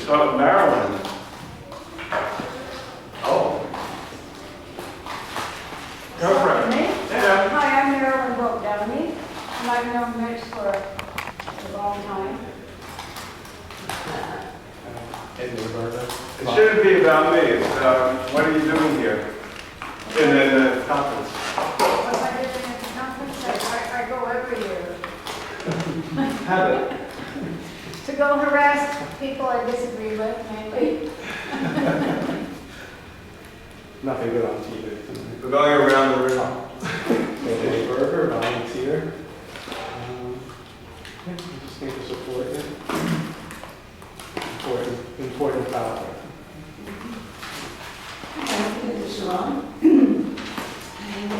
start with Maryland. Oh. Go for it. Me? Yeah. Hi, I'm Marilyn Brooke Downey, and I've known Mitch for a long time. It shouldn't be about me. It's what are you doing here in the conference? What am I doing at the conference? I go every year Have it. to go harass people I disagree with, mainly. Nothing good on TV. We're going around the room. Danny Berger, volunteer. I just need to support it. Important topic. This is Shalom. I'm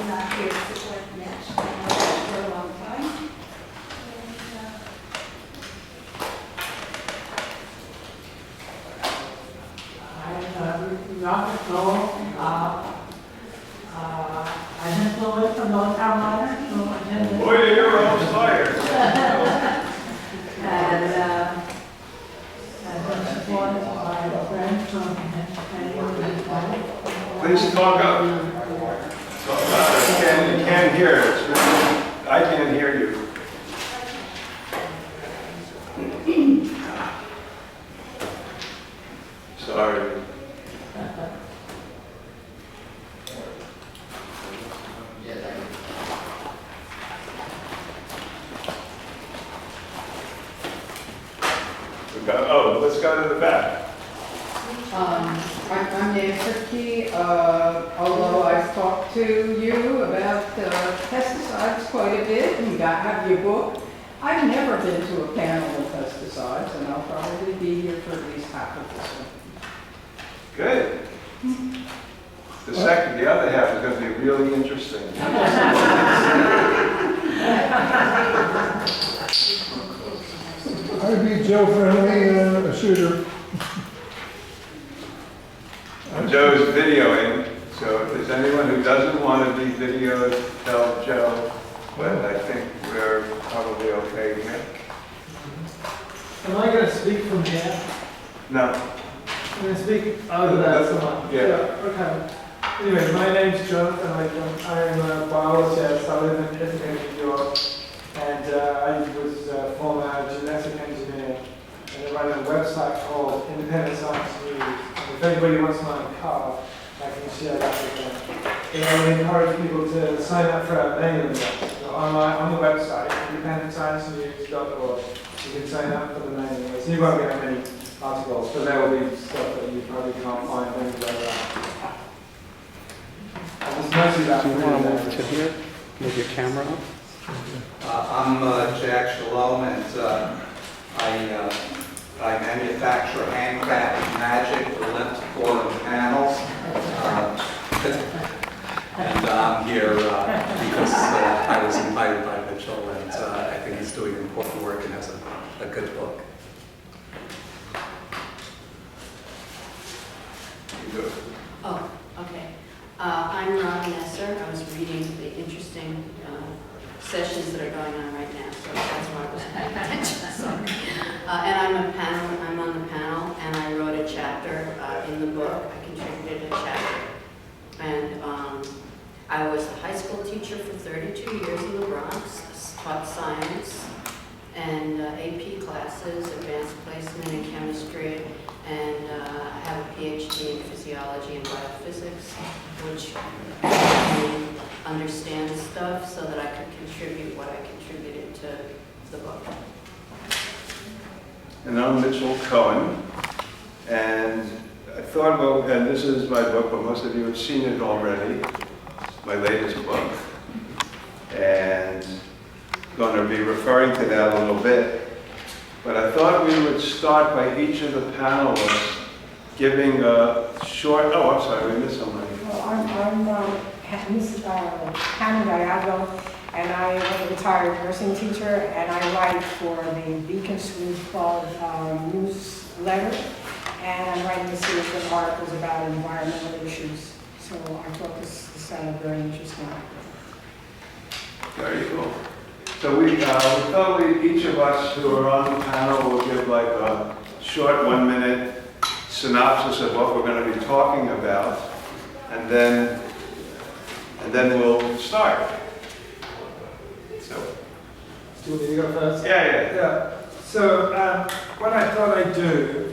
not here to support Mitch. I've known Mitch for a long time. I'm Robert Noel. I just flew in from North Carolina to attend this. Boy, you're on fire. And I've been supported by a friend from Pennsylvania. Please talk up. You can't hear it. I can't hear you. Sorry. Let's go to the back. I'm Nancy. Although I've talked to you about pesticides quite a bit, and have your book, I've never been to a panel of pesticides, and I'll probably be here for at least half of this one. Good. The other half is going to be really interesting. I'd be Joe Friendly, a shooter. Joe's videoing, so if there's anyone who doesn't want to be videoed, tell Joe. But I think we're probably okay here. Am I going to speak from here? No. I'm going to speak over there somewhere. Yeah. Okay. Anyway, my name's Jonathan. I'm a biologist. I live in Ithaca, New York. And I was a former genetic engineer. And I run a website called Independent Science News. And if anybody wants my card, I can share that with them. And I would encourage people to sign up for our mailing list. So on the website, independentsciencenews.org, you can sign up for the mailing list. You won't get many articles, but there will be stuff that you probably can't find anywhere else. And it's mostly that. Do you want to move to here? Move your camera up? I'm Jack Shalom, and I manufacture handcrafted magic for lentiform panels. And I'm here because I was invited by Mitchell, and I think he's doing important work and has a good book. Oh, okay. I'm Esser. I was reading the interesting sessions that are going on right now, so that's why I was paying attention. Sorry. And I'm on the panel, and I wrote a chapter in the book. I contributed a chapter. And I was a high school teacher for 32 years in the Bronx, taught science and AP classes, advanced placement in chemistry, and I have a PhD in physiology and biophysics, which helped me understand stuff so that I could contribute what I contributed to the book. And I'm Mitchel Cohen, and I thought about, and this is my book, but most of you have seen it already, my latest book, and I'm going to be referring to that a little bit. But I thought we would start by each of the panelists giving a short, oh, I'm sorry, we missed somebody. Well, I'm Hannah Gallardo, and I am a retired nursing teacher, and I write for the Beacon School Club newsletter, and I'm writing a series of articles about environmental issues. So I thought this sounded very interesting. Very cool. So we thought each of us who are on the panel will give like a short 1-minute synopsis of what we're going to be talking about, and then we'll start. So, Do you want me to go first? yeah. Yeah. So what I thought I'd do,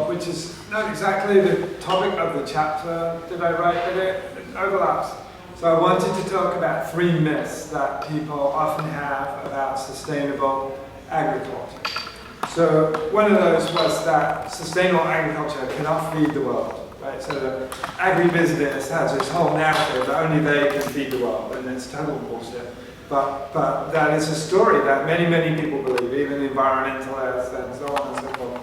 which is not exactly the topic of the chapter that I write, but it overlaps. So I wanted to talk about 3 myths that people often have about sustainable agriculture. So one of those was that sustainable agriculture cannot feed the world, right? So the agribusiness has this whole narrative that only they can feed the world, and it's total bullshit. But that is a story that many people believe, even environmentalists and so on and so forth.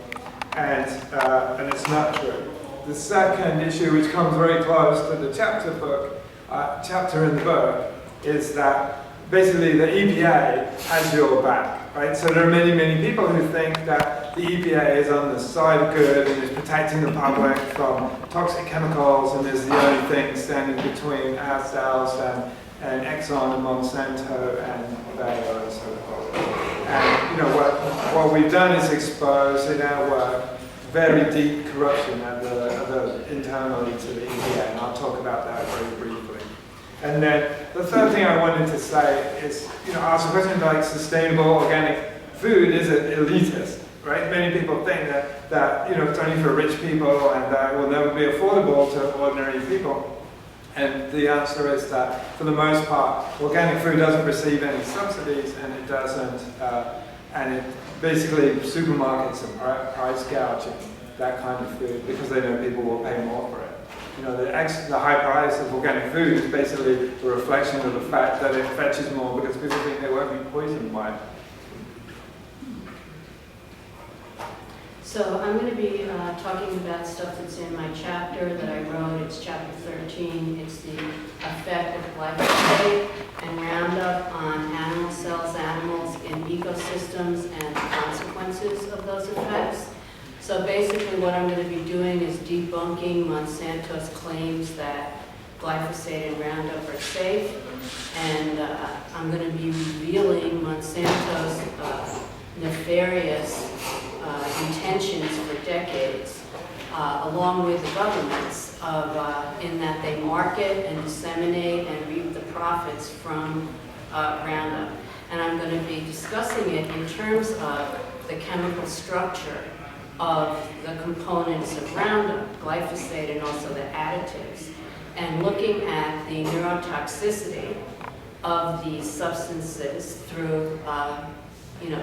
And it's not true. The second issue, which comes very close to the chapter in the book, is that basically the EPA has your back, right? So there are many people who think that the EPA is on the side of good and is protecting the public from toxic chemicals and is the only thing standing between ourselves and Exxon and Monsanto and Bayer and so forth. And what we've done is expose in our work very deep corruption internally to the EPA, and I'll talk about that very briefly. And then the third thing I wanted to say is, ask a question like sustainable organic food is elitist, right? Many people think that it's only for rich people and that it will never be affordable to ordinary people. And the answer is that, for the most part, organic food doesn't receive any subsidies, and it doesn't, and it basically supermarkets are price gouging that kind of food because they know people will pay more for it. The high price of organic food is basically a reflection of the fact that it fetches more because people think they won't be poisoned by it. So I'm going to be talking about stuff that's in my chapter that I wrote. It's chapter 13. It's the effect of glyphosate and Roundup on animal cells, animals in ecosystems, and the consequences of those effects. So basically what I'm going to be doing is debunking Monsanto's claims that glyphosate and Roundup are safe. And I'm going to be revealing Monsanto's nefarious intentions for decades, along with the governments, in that they market and disseminate and reap the profits from Roundup. And I'm going to be discussing it in terms of the chemical structure of the components of Roundup, glyphosate, and also the additives, and looking at the neurotoxicity of these substances through,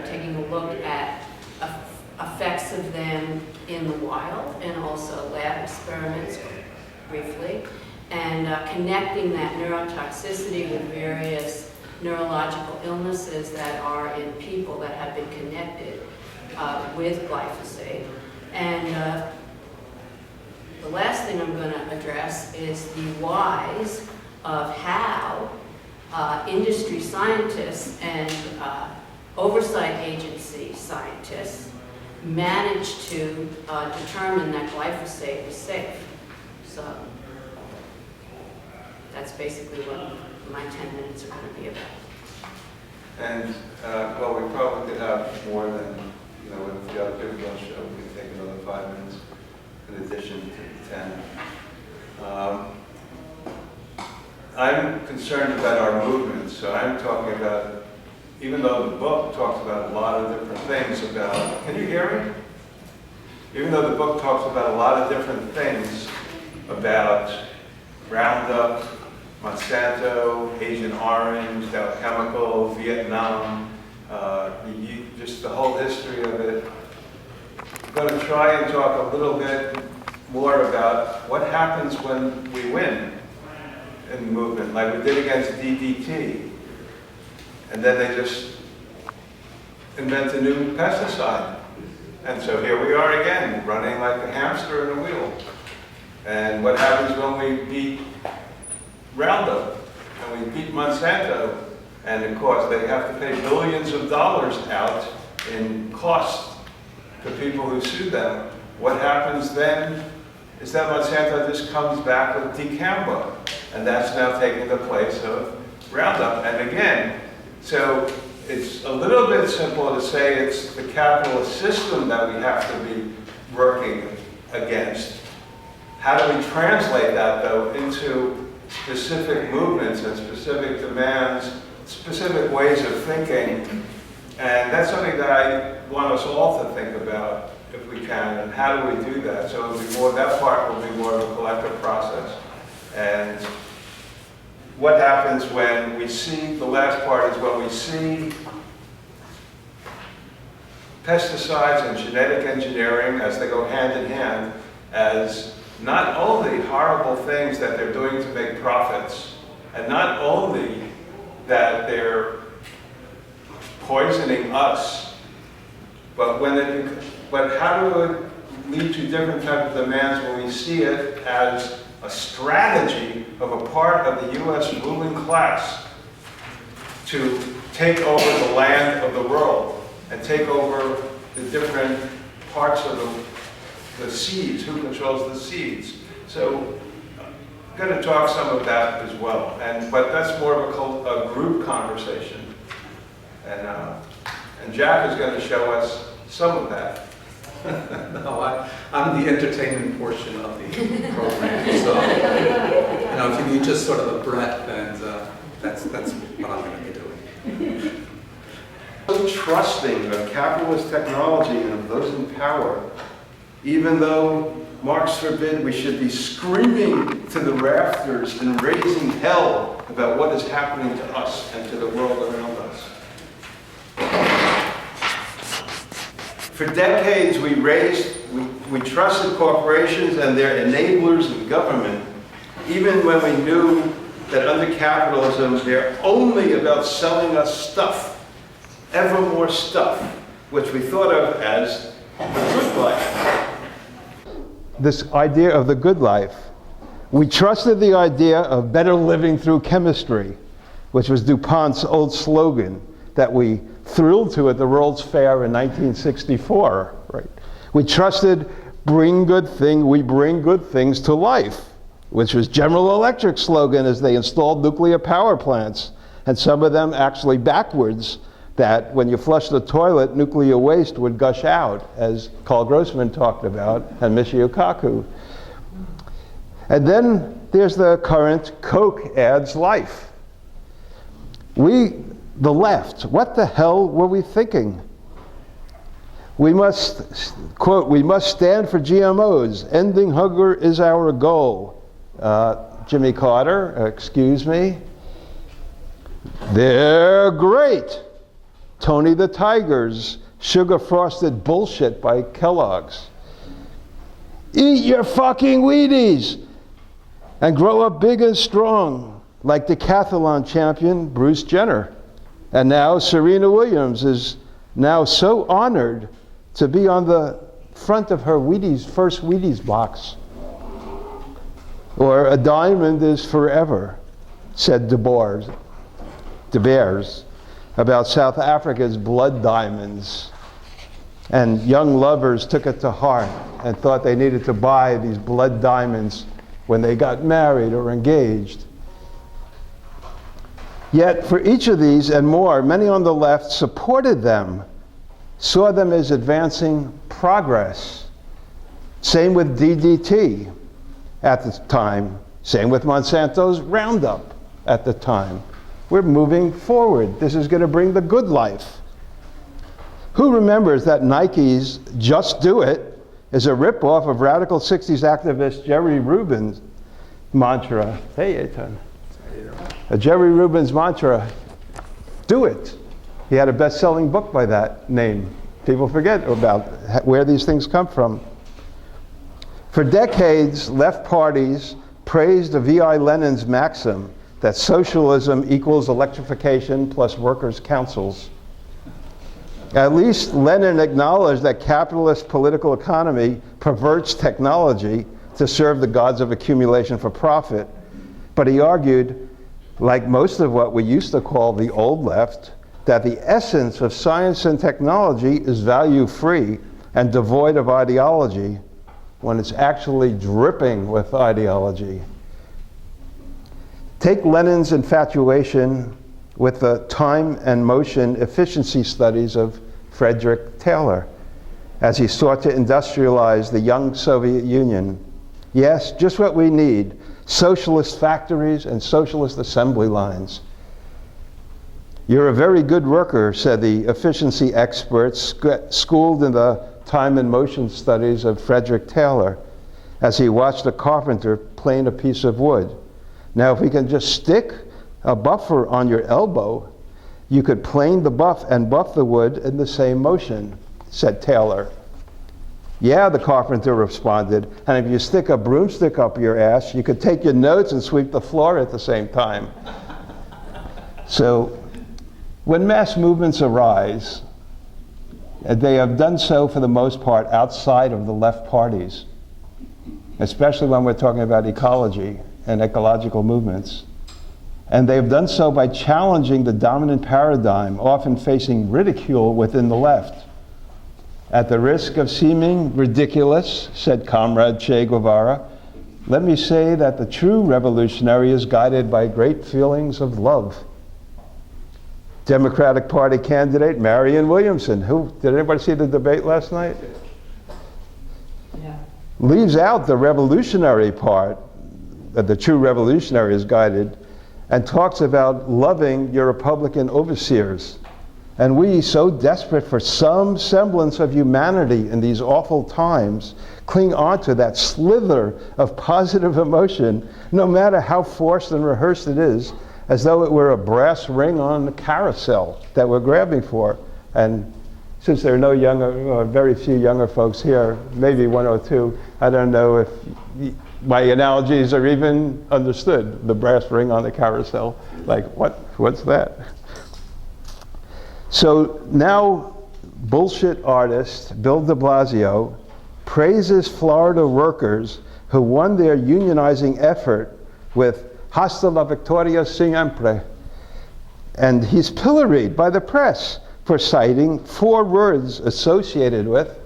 taking a look at effects of them in the wild and also lab experiments briefly, and connecting that neurotoxicity with various neurological illnesses that are in people that have been connected with glyphosate. And the last thing I'm going to address is the whys of how industry scientists and oversight agency scientists managed to determine that glyphosate was safe. So that's basically what my 10 minutes are going to be about. And, we probably could have more than, with the other people on the show, we could take another 5 minutes in addition to the 10. I'm concerned about our movement, so I'm talking about, even though the book talks about a lot of different things about, can you hear me? Even though the book talks about a lot of different things about Roundup, Monsanto, Agent Orange, Dow Chemical, Vietnam, just the whole history of it. I'm going to try and talk a little bit more about what happens when we win in the movement, like we did against DDT. And then they just invent a new pesticide. And so here we are again, running like a hamster in a wheel. And what happens when we beat Roundup and we beat Monsanto? And of course, they have to pay billions of dollars out in costs to people who sue them. What happens then is that Monsanto just comes back with dicamba. And that's now taking the place of Roundup. And again, so it's a little bit simple to say it's the capitalist system that we have to be working against. How do we translate that, though, into specific movements and specific demands, specific ways of thinking? And that's something that I want us all to think about, if we can, and how do we do that? So it'll be more, that part will be more of a collective process. And what happens when we see, the last part is when we see pesticides and genetic engineering, as they go hand in hand, as not only horrible things that they're doing to make profits, and not only that they're poisoning us, but how do it lead to different types of demands when we see it as a strategy of a part of the U.S. ruling class to take over the land of the world and take over the different parts of the seeds, who controls the seeds. So I'm going to talk some of that as well, but that's more of a group conversation. And Jack is going to show us some of that. No, I'm the entertainment portion of the program, so if you need just sort of a breath, and that's what I'm going to be doing. So trusting of capitalist technology and of those in power, even though Marx forbid we should be screaming to the rafters and raising hell about what is happening to us and to the world around us. For decades, we trusted corporations and their enablers in government, even when we knew that under capitalism, they're only about selling us stuff, ever more stuff, which we thought of as the good life. This idea of the good life. We trusted the idea of better living through chemistry, which was DuPont's old slogan that we thrilled to at the World's Fair in 1964, right? We trusted we bring good things to life, which was General Electric's slogan as they installed nuclear power plants, and some of them actually backwards, that when you flush the toilet, nuclear waste would gush out, as Carl Grossman talked about, and Michio Kaku. And then there's the current Coke adds life. The left, what the hell were we thinking? We must, quote, we must stand for GMOs. Ending hunger is our goal. Jimmy Carter, excuse me. They're great. Tony the Tiger's sugar-frosted bullshit by Kellogg's. Eat your fucking Wheaties and grow up big and strong, like decathlon champion Bruce Jenner. And now Serena Williams is now so honored to be on the front of her first Wheaties box. Or a diamond is forever, said De Beers about South Africa's blood diamonds. And young lovers took it to heart and thought they needed to buy these blood diamonds when they got married or engaged. Yet for each of these and more, many on the left supported them, saw them as advancing progress. Same with DDT at the time. Same with Monsanto's Roundup at the time. We're moving forward. This is going to bring the good life. Who remembers that Nike's Just Do It is a ripoff of radical 60s activist Jerry Rubin's mantra? Hey, Eitan. Jerry Rubin's mantra, do it. He had a best-selling book by that name. People forget about where these things come from. For decades, left parties praised V.I. Lenin's maxim that socialism equals electrification plus workers' councils. At least Lenin acknowledged that capitalist political economy perverts technology to serve the gods of accumulation for profit. But he argued, like most of what we used to call the old left, that the essence of science and technology is value-free and devoid of ideology when it's actually dripping with ideology. Take Lenin's infatuation with the time and motion efficiency studies of Frederick Taylor as he sought to industrialize the young Soviet Union. Yes, just what we need, socialist factories and socialist assembly lines. You're a very good worker, said the efficiency expert schooled in the time and motion studies of Frederick Taylor as he watched a carpenter plane a piece of wood. Now, if we can just stick a buffer on your elbow, you could plane the buff and buff the wood in the same motion, said Taylor. Yeah, the carpenter responded, and if you stick a broomstick up your ass, you could take your notes and sweep the floor at the same time. So, when mass movements arise, they have done so for the most part outside of the left parties, especially when we're talking about ecology and ecological movements. And they've done so by challenging the dominant paradigm, often facing ridicule within the left. At the risk of seeming ridiculous, said Comrade Che Guevara, let me say that the true revolutionary is guided by great feelings of love. Democratic Party candidate Marianne Williamson, did anybody see the debate last night? Yeah. Leaves out the revolutionary part, that the true revolutionary is guided, and talks about loving your Republican overseers. And we, so desperate for some semblance of humanity in these awful times, cling on to that slither of positive emotion, no matter how forced and rehearsed it is, as though it were a brass ring on the carousel that we're grabbing for. And since there are no younger, or very few younger folks here, maybe one or two, I don't know if my analogies are even understood. The brass ring on the carousel, like what's that? So now bullshit artist Bill de Blasio praises Florida workers who won their unionizing effort with Hasta la victoria siempre. And he's pilloried by the press for citing 4 words associated with,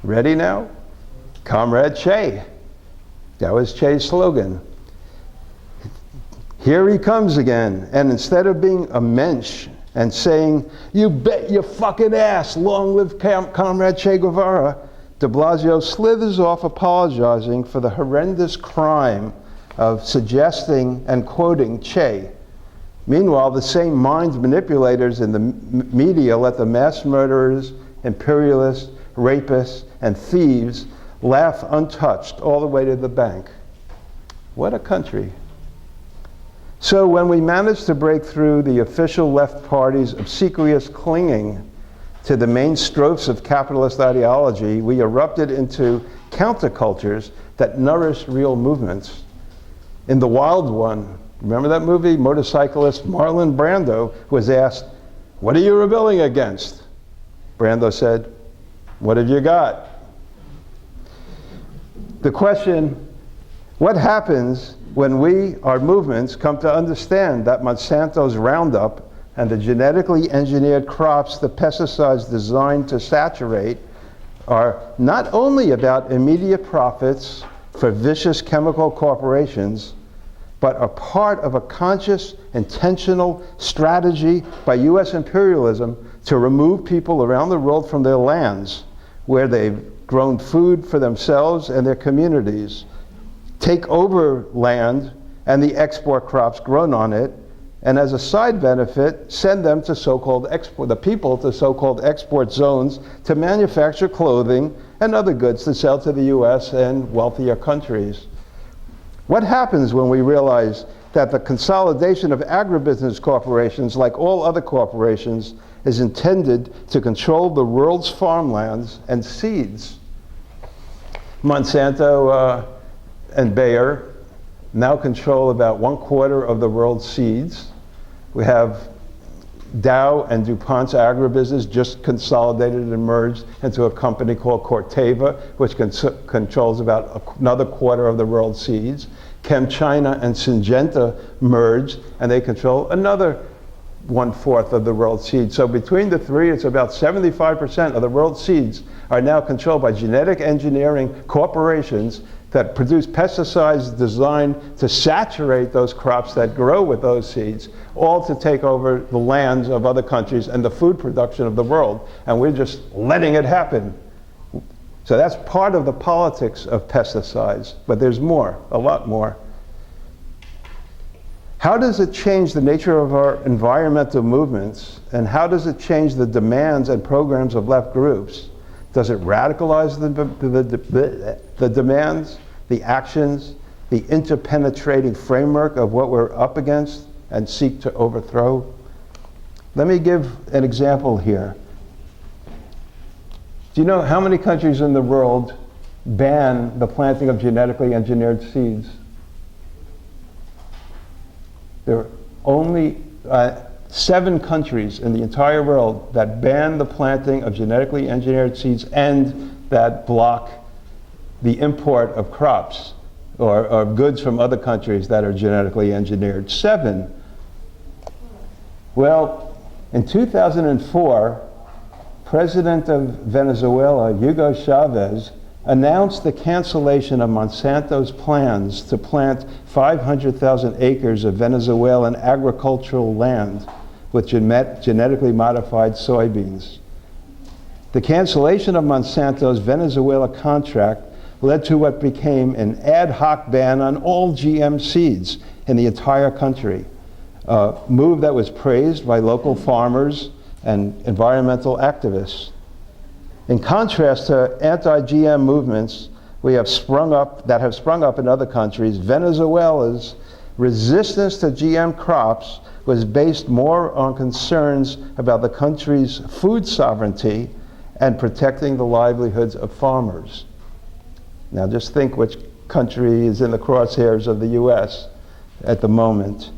ready now? Comrade Che. That was Che's slogan. Here he comes again, and instead of being a mensch and saying, you bet your fucking ass, long live Comrade Che Guevara, de Blasio slithers off apologizing for the horrendous crime of suggesting and quoting Che. Meanwhile, the same mind manipulators in the media let the mass murderers, imperialists, rapists, and thieves laugh untouched all the way to the bank. What a country. So when we managed to break through the official left party's obsequious clinging to the main strophes of capitalist ideology, we erupted into countercultures that nourish real movements. In The Wild One, remember that movie? Motorcyclist Marlon Brando was asked, what are you rebelling against? Brando said, what have you got? The question, what happens when we, our movements, come to understand that Monsanto's Roundup and the genetically engineered crops the pesticides designed to saturate are not only about immediate profits for vicious chemical corporations, but are part of a conscious, intentional strategy by US imperialism to remove people around the world from their lands where they've grown food for themselves and their communities, take over land and the export crops grown on it, and as a side benefit, send them to the people to so-called export zones to manufacture clothing and other goods to sell to the US and wealthier countries. What happens when we realize that the consolidation of agribusiness corporations, like all other corporations, is intended to control the world's farmlands and seeds? Monsanto and Bayer now control about 1/4 of the world's seeds. We have Dow and DuPont's agribusiness just consolidated and merged into a company called Corteva, which controls about another 1/4 of the world's seeds. ChemChina and Syngenta merged, and they control another 1/4 of the world's seeds. So between the three, it's about 75% of the world's seeds are now controlled by genetic engineering corporations that produce pesticides designed to saturate those crops that grow with those seeds, all to take over the lands of other countries and the food production of the world. And we're just letting it happen. So that's part of the politics of pesticides, but there's more, a lot more. How does it change the nature of our environmental movements, and how does it change the demands and programs of left groups? Does it radicalize the demands, the actions, the interpenetrating framework of what we're up against and seek to overthrow? Let me give an example here. Do you know how many countries in the world ban the planting of genetically engineered seeds? There are only 7 countries in the entire world that ban the planting of genetically engineered seeds and that block the import of crops or goods from other countries that are genetically engineered. 7. Well, in 2004, President of Venezuela, Hugo Chavez, announced the cancellation of Monsanto's plans to plant 500,000 acres of Venezuelan agricultural land with genetically modified soybeans. The cancellation of Monsanto's Venezuela contract led to what became an ad hoc ban on all GM seeds in the entire country, a move that was praised by local farmers and environmental activists. In contrast to anti-GM movements that have sprung up in other countries, Venezuela's resistance to GM crops was based more on concerns about the country's food sovereignty and protecting the livelihoods of farmers. Now just think which country is in the crosshairs of the US at the moment.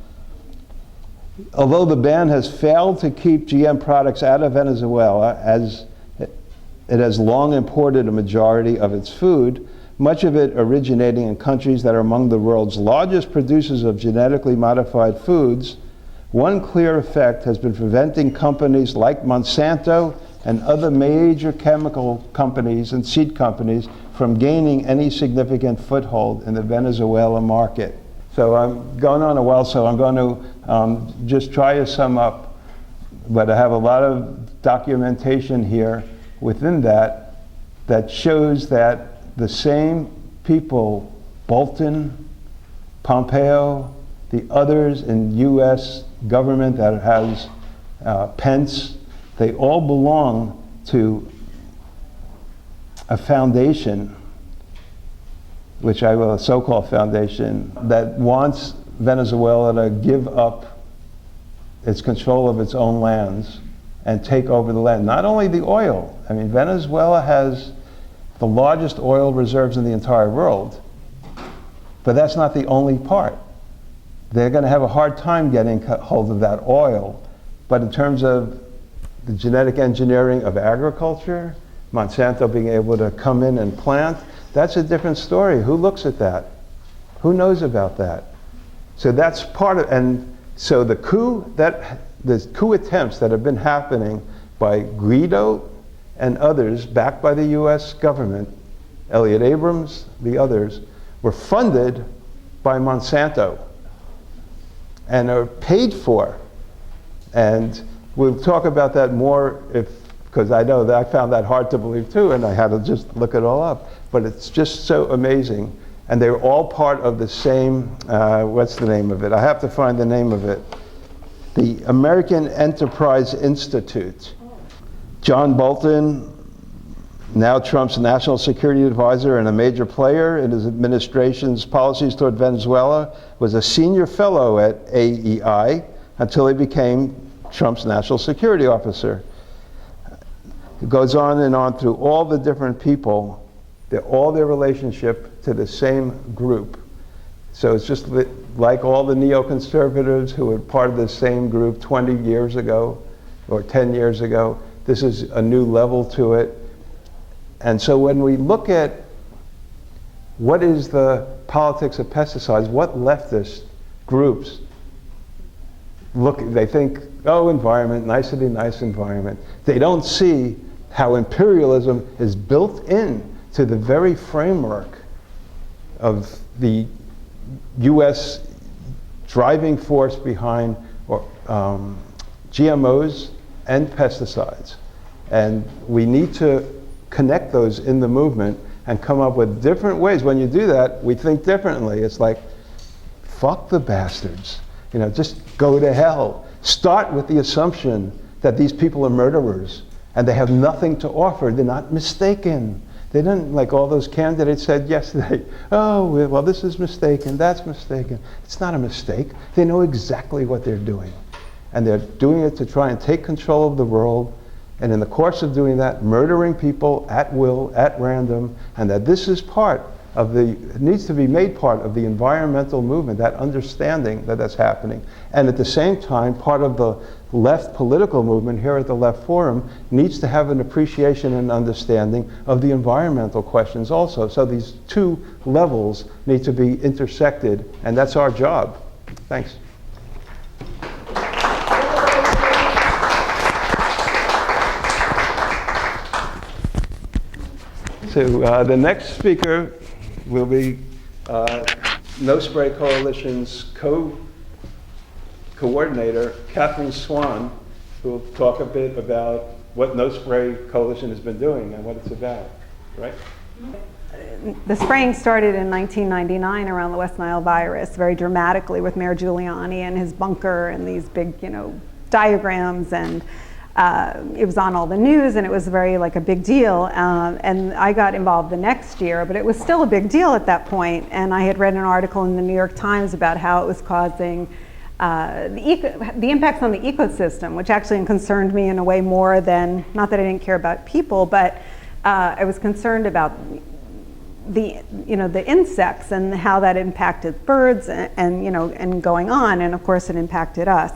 Although the ban has failed to keep GM products out of Venezuela, as it has long imported a majority of its food, much of it originating in countries that are among the world's largest producers of genetically modified foods, one clear effect has been preventing companies like Monsanto and other major chemical companies and seed companies from gaining any significant foothold in the Venezuela market. So I'm going on a while, so I'm going to just try to sum up, but I have a lot of documentation here within that shows that the same people, Bolton, Pompeo, the others in US government that has Pence, they all belong to a foundation, which I will, a so-called foundation, that wants Venezuela to give up its control of its own lands and take over the land. Not only the oil. I mean, Venezuela has the largest oil reserves in the entire world, but that's not the only part. They're going to have a hard time getting hold of that oil. But in terms of the genetic engineering of agriculture, Monsanto being able to come in and plant, that's a different story. Who looks at that? Who knows about that? So that's part of, and so the coup attempts that have been happening by Guido and others, backed by the US government, Elliott Abrams, the others, were funded by Monsanto and are paid for. And we'll talk about that more because I know that I found that hard to believe too, and I had to just look it all up. But it's just so amazing. And they're all part of the same, what's the name of it? I have to find the name of it. The American Enterprise Institute. John Bolton, now Trump's national security advisor and a major player in his administration's policies toward Venezuela, was a senior fellow at AEI until he became Trump's national security officer. It goes on and on through all the different people, all their relationship to the same group. So it's just like all the neoconservatives who were part of the same group 20 years ago or 10 years ago. This is a new level to it. And so when we look at what is the politics of pesticides, what leftist groups look, they think, oh, environment, nicety, nice environment. They don't see how imperialism is built in to the very framework of the US driving force behind GMOs and pesticides. And we need to connect those in the movement and come up with different ways. When you do that, we think differently. It's like, fuck the bastards. You know, just go to hell. Start with the assumption that these people are murderers and they have nothing to offer. They're not mistaken. They didn't, like all those candidates said yesterday, oh, well, this is mistaken, that's mistaken. It's not a mistake. They know exactly what they're doing. And they're doing it to try and take control of the world, and in the course of doing that, murdering people at will, at random, and that this is part of the, it needs to be made part of the environmental movement, that understanding that that's happening. And at the same time, part of the left political movement here at the Left Forum needs to have an appreciation and understanding of the environmental questions also. So these two levels need to be intersected, and that's our job. Thanks. So the next speaker will be No Spray Coalition's coordinator, Cathryn Swan, who will talk a bit about what No Spray Coalition has been doing and what it's about, right? The spraying started in 1999 around the West Nile virus, very dramatically with Mayor Giuliani and his bunker and these big, diagrams, and it was on all the news, and it was very like a big deal. And I got involved the next year, but it was still a big deal at that point. And I had read an article in the New York Times about how it was causing the impacts on the ecosystem, which actually concerned me in a way more than, not that I didn't care about people, but I was concerned about the insects and how that impacted birds and going on, and of course it impacted us.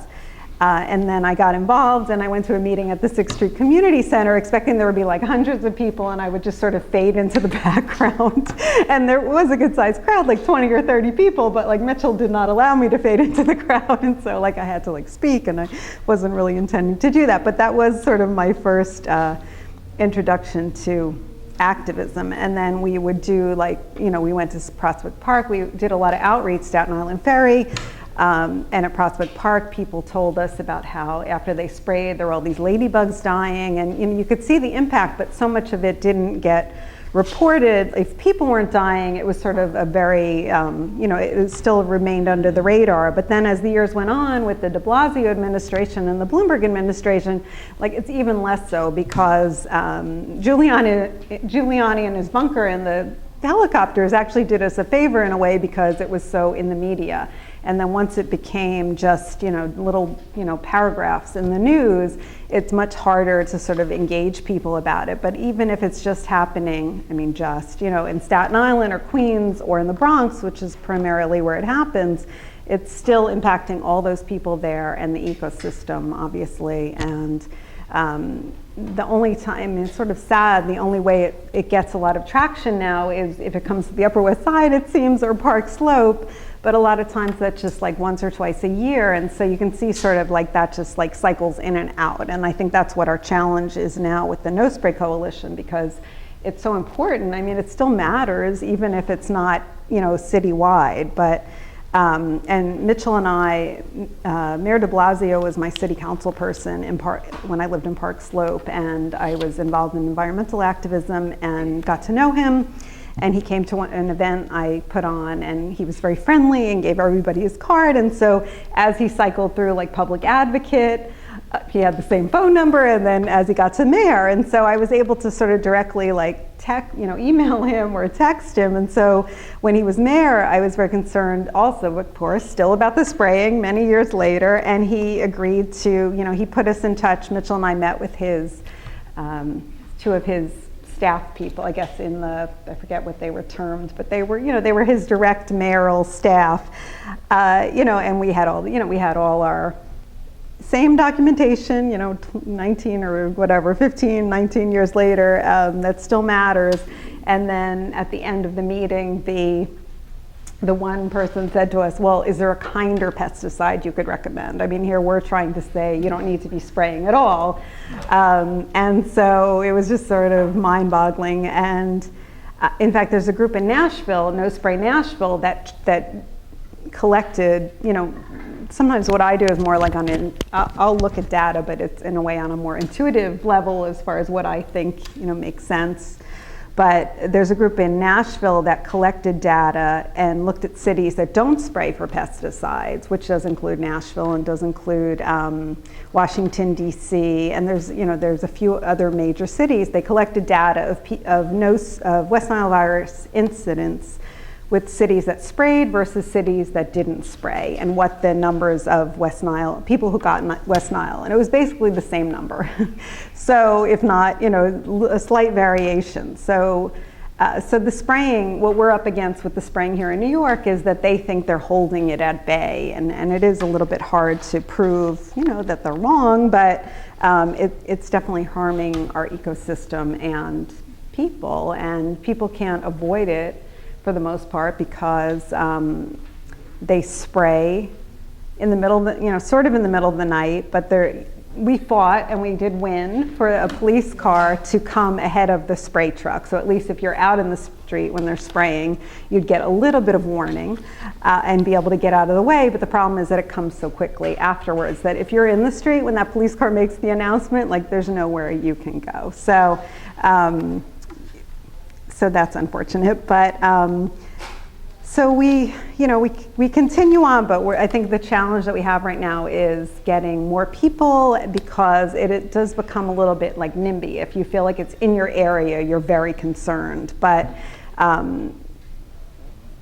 And then I got involved, and I went to a meeting at the 6th Street Community Center expecting there would be like hundreds of people, and I would just sort of fade into the background. And there was a good sized crowd, like 20 or 30 people, but like Mitchel did not allow me to fade into the crowd, and so like I had to like speak, and I wasn't really intending to do that. But that was sort of my first introduction to activism. And then we would do we went to Prospect Park, we did a lot of outreach, Staten Island Ferry. And at Prospect Park, people told us about how after they sprayed, there were all these ladybugs dying, and you could see the impact, but so much of it didn't get reported. If people weren't dying, it was sort of a very, it still remained under the radar. But then as the years went on with the de Blasio administration and the Bloomberg administration, it's even less so, because Giuliani and his bunker and the helicopters actually did us a favor in a way, because it was so in the media. And then once it became just, little, paragraphs in the news, it's much harder to sort of engage people about it. But even if it's just happening, in Staten Island or Queens or in the Bronx, which is primarily where it happens, it's still impacting all those people there and the ecosystem, obviously. And the only time, it's sort of sad, the only way it gets a lot of traction now is if it comes to the Upper West Side, it seems, or Park Slope. But a lot of times that's just like once or twice a year. And so you can see sort of like that just like cycles in and out. And I think that's what our challenge is now with the No Spray Coalition, because it's so important. It still matters, even if it's not, citywide. But, and Mitchel and I, Mayor de Blasio was my city council person when I lived in Park Slope, and I was involved in environmental activism and got to know him. And he came to an event I put on, and he was very friendly and gave everybody his card. And so as he cycled through like public advocate, he had the same phone number, and then as he got to mayor. And so I was able to sort of directly email him or text him. And so when he was mayor, I was very concerned also, of course, still about the spraying many years later. And he agreed to, he put us in touch. Mitchel and I met with his, two of his staff people, I guess I forget what they were termed, but they were his direct mayoral staff, and we had all our same documentation, 19 or whatever, 15, 19 years later, that still matters. And then at the end of the meeting, the one person said to us, well, is there a kinder pesticide you could recommend? Here we're trying to say you don't need to be spraying at all. And so it was just sort of mind-boggling. And in fact, there's a group in Nashville, No Spray Nashville, that collected, sometimes what I do is more like I'll look at data, but it's in a way on a more intuitive level as far as what I think, makes sense. But there's a group in Nashville that collected data and looked at cities that don't spray for pesticides, which does include Nashville and does include Washington, D.C., and there's a few other major cities. They collected data of West Nile virus incidents with cities that sprayed versus cities that didn't spray, and what the numbers of West Nile, people who got West Nile, and it was basically the same number. So if not, a slight variation. So the spraying, what we're up against with the spraying here in New York is that they think they're holding it at bay, and it is a little bit hard to prove, that they're wrong, but it's definitely harming our ecosystem and people can't avoid it for the most part because they spray in the middle of sort of in the middle of the night, but we fought and we did win for a police car to come ahead of the spray truck. So at least if you're out in the street when they're spraying, you'd get a little bit of warning and be able to get out of the way. But the problem is that it comes so quickly afterwards that if you're in the street when that police car makes the announcement, there's nowhere you can go. So that's unfortunate, but so we continue on, but I think the challenge that we have right now is getting more people because it does become a little bit like NIMBY. If you feel like it's in your area, you're very concerned, but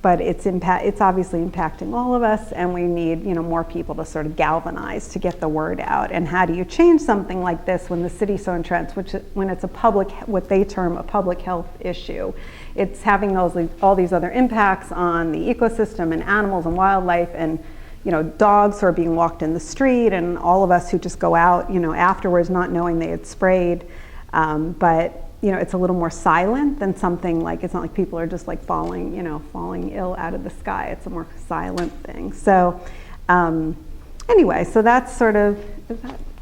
it's obviously impacting all of us, and we need more people to sort of galvanize to get the word out. And how do you change something like this when the city's so entrenched, when it's what they term a public health issue? It's having all these other impacts on the ecosystem and animals and wildlife, and dogs who are being walked in the street, and all of us who just go out afterwards not knowing they had sprayed, but it's a little more silent than something it's not like people are just falling ill out of the sky. It's a more silent thing. So anyway, so that's sort of,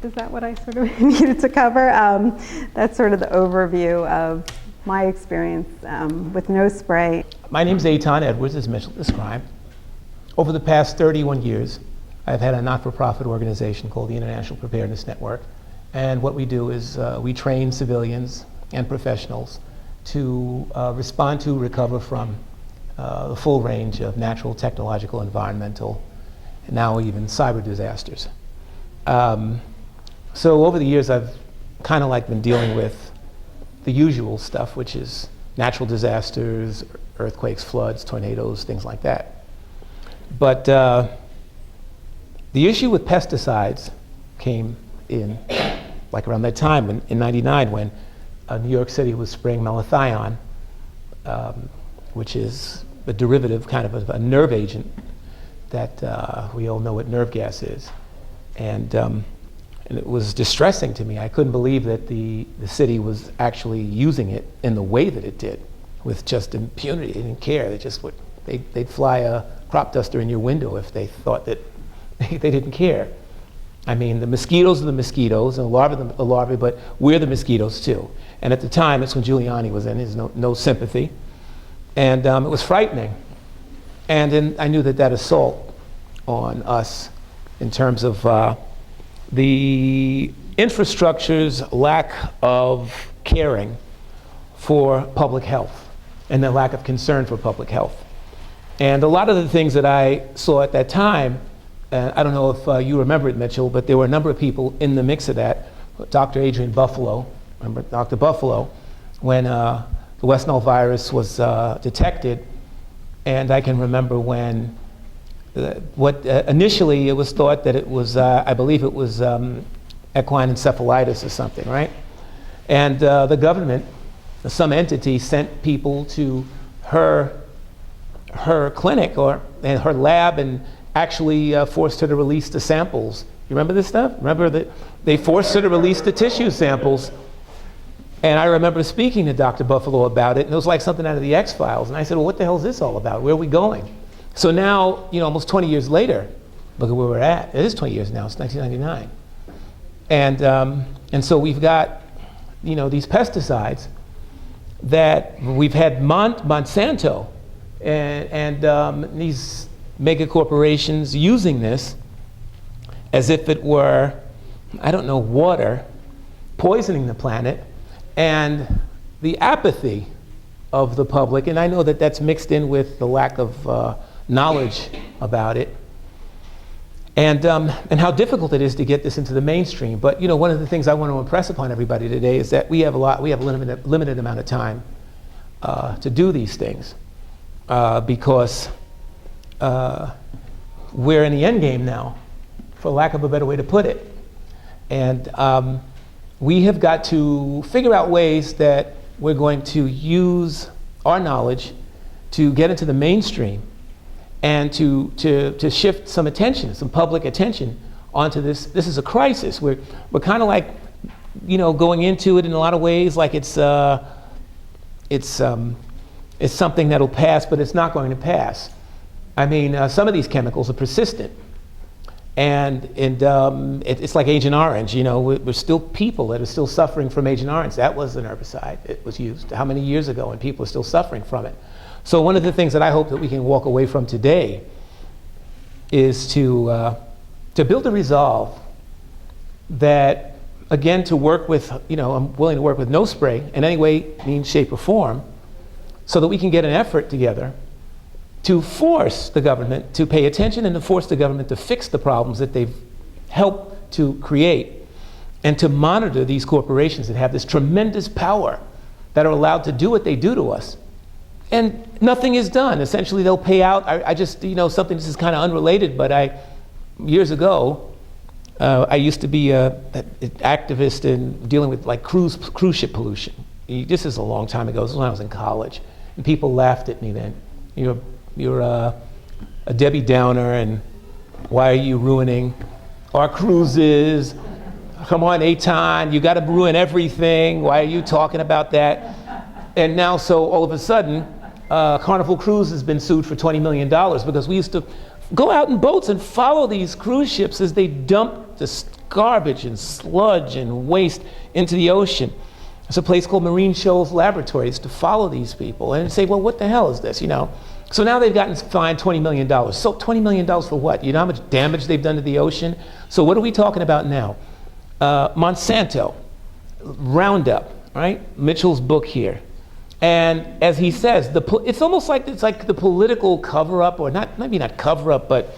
is that what I sort of needed to cover? That's sort of the overview of my experience with no spray. My name's Eitan Edwards, as Mitchel described. Over the past 31 years, I've had a not-for-profit organization called the International Preparedness Network. And what we do is we train civilians and professionals to respond to, recover from the full range of natural, technological, environmental, and now even cyber disasters. So over the years, I've kind of been dealing with the usual stuff, which is natural disasters, earthquakes, floods, tornadoes, things like that. But the issue with pesticides came in around that time in '99 when New York City was spraying malathion, which is a derivative kind of a nerve agent that we all know what nerve gas is. And it was distressing to me. I couldn't believe that the city was actually using it in the way that it did, with just impunity. They didn't care. They'd fly a crop duster in your window if they thought that they didn't care. I mean, the mosquitoes are the mosquitoes, and the larvae are the larvae, but we're the mosquitoes too. And at the time, that's when Giuliani was in, there's no sympathy. And it was frightening. And then I knew that assault on us in terms of the infrastructure's lack of caring for public health and the lack of concern for public health. And a lot of the things that I saw at that time, I don't know if you remember it, Mitchell, but there were a number of people in the mix of that. Dr. Adrian Buffalo, remember Dr. Buffalo, when the West Nile virus was detected. And I can remember when initially it was thought that it was, I believe it was equine encephalitis or something, right? And the government, some entity, sent people to her clinic and her lab and actually forced her to release the samples. You remember this stuff? Remember that they forced her to release the tissue samples. And I remember speaking to Dr. Buffalo about it, and it was like something out of the X-Files. And I said, well, what the hell is this all about? Where are we going? So now, almost 20 years later, look at where we're at. It is 20 years now, it's 1999. And so we've got, these pesticides that we've had Monsanto and these mega corporations using this as if it were, I don't know, water, poisoning the planet, and the apathy of the public, and I know that that's mixed in with the lack of knowledge about it, and how difficult it is to get this into the mainstream. But you know, one of the things I want to impress upon everybody today is that we have a limited amount of time to do these things, because we're in the end game now, for lack of a better way to put it. And we have got to figure out ways that we're going to use our knowledge to get into the mainstream and to shift some attention, some public attention onto this. This is a crisis. We're kind of like, you know, going into it in a lot of ways like it's something that'll pass, but it's not going to pass. I mean, some of these chemicals are persistent. And it's like Agent Orange, you know, we're still people that are still suffering from Agent Orange. That was an herbicide. It was used how many years ago, and people are still suffering from it. So one of the things that I hope that we can walk away from today is to build a resolve that, again, to work with, you know, I'm willing to work with no spray in any way, means, shape, or form, so that we can get an effort together to force the government to pay attention and to force the government to fix the problems that they've helped to create, and to monitor these corporations that have this tremendous power, that are allowed to do what they do to us. And nothing is done. Essentially, they'll pay out. I just, you know, something this is kind of unrelated, but years ago, I used to be an activist in dealing with like cruise ship pollution. This is a long time ago. This was when I was in college, and people laughed at me then. You're a Debbie Downer, and why are you ruining our cruises? Come on, Eitan, you got to ruin everything. Why are you talking about that? And now, so all of a sudden, Carnival Cruise has been sued for $20 million because we used to go out in boats and follow these cruise ships as they dump this garbage and sludge and waste into the ocean. There's a place called Marine Shoals Laboratories to follow these people and say, well, what the hell is this, you know? So now they've gotten fined $20 million. So $20 million for what? You know how much damage they've done to the ocean? So what are we talking about now? Monsanto, Roundup, right? Mitchel's book here. And as he says, it's almost like it's like the political cover-up, or not, maybe not cover-up, but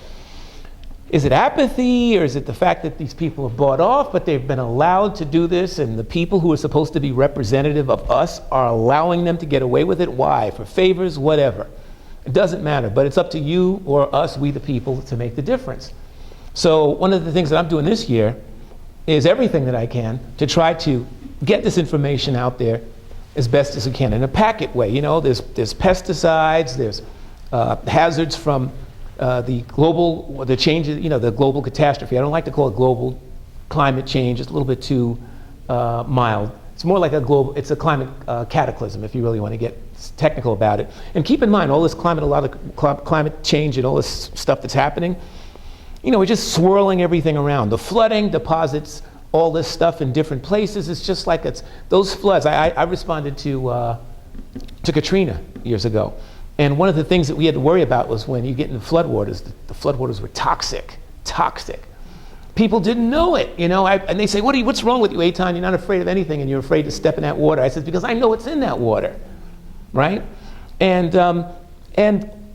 is it apathy, or is it the fact that these people are bought off, but they've been allowed to do this, and the people who are supposed to be representative of us are allowing them to get away with it? Why? For favors, whatever. It doesn't matter, but it's up to you or us, we the people, to make the difference. So one of the things that I'm doing this year is everything that I can to try to get this information out there as best as we can in a packet way. You know, there's pesticides, there's hazards from the changes, you know, the global catastrophe. I don't like to call it global climate change. It's a little bit too mild. It's more like it's a climate cataclysm, if you really want to get technical about it. And keep in mind, all this climate, a lot of climate change and all this stuff that's happening, you know, we're just swirling everything around. The flooding deposits all this stuff in different places. It's just like those floods. I responded to Katrina years ago. And one of the things that we had to worry about was when you get into floodwaters, the floodwaters were toxic. People didn't know it, you know, and they say, what's wrong with you, Eitan? You're not afraid of anything, and you're afraid to step in that water. I said, because I know it's in that water, right? And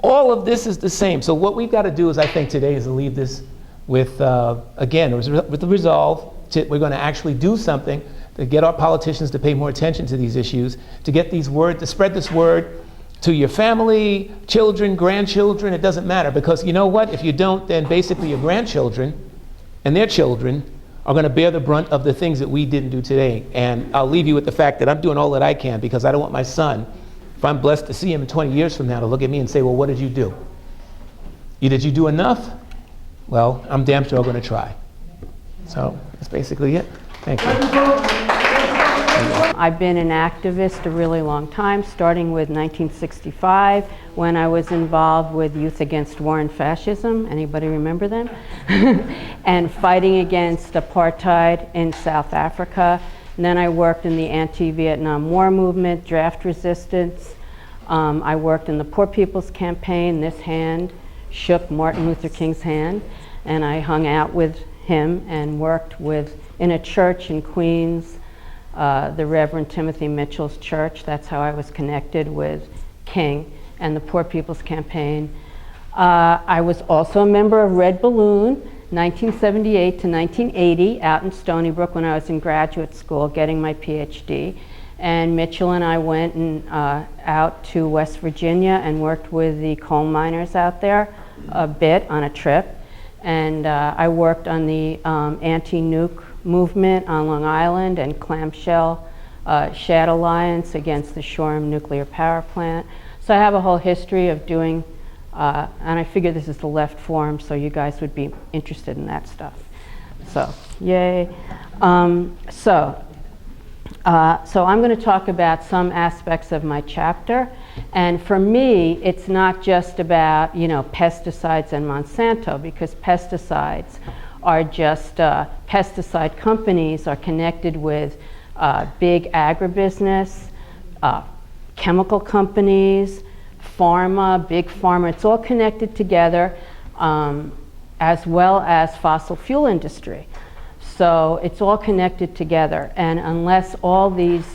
all of this is the same. So what we've got to do is, I think today, is to leave this with, again, with the resolve we're going to actually do something to get our politicians to pay more attention to these issues, to get these words, to spread this word to your family, children, grandchildren. It doesn't matter, because you know what? If you don't, then basically your grandchildren and their children are going to bear the brunt of the things that we didn't do today. And I'll leave you with the fact that I'm doing all that I can, because I don't want my son, if I'm blessed to see him in 20 years from now, to look at me and say, well, what did you do? Did you do enough? Well, I'm damn sure going to try. So that's basically it. Thank you. I've been an activist a really long time, starting with 1965, when I was involved with Youth Against War and Fascism. Anybody remember them? And fighting against apartheid in South Africa. And then I worked in the anti-Vietnam War movement, draft resistance. I worked in the Poor People's Campaign, this hand shook Martin Luther King's hand, and I hung out with him and worked in a church in Queens, the Reverend Timothy Mitchell's church. That's how I was connected with King and the Poor People's Campaign. I was also a member of Red Balloon, 1978 to 1980, out in Stony Brook when I was in graduate school getting my PhD. And Mitchell and I went out to West Virginia and worked with the coal miners out there a bit on a trip. And I worked on the anti-nuke movement on Long Island and clamshell Shad Alliance against the Shoreham nuclear power plant. So I have a whole history of doing, and I figure this is the left forum, so you guys would be interested in that stuff. So, yay. So I'm going to talk about some aspects of my chapter. And for me, it's not just about, pesticides and Monsanto, because pesticides are just, pesticide companies are connected with big agribusiness, chemical companies, pharma, big pharma. It's all connected together, as well as fossil fuel industry. So it's all connected together, and unless all these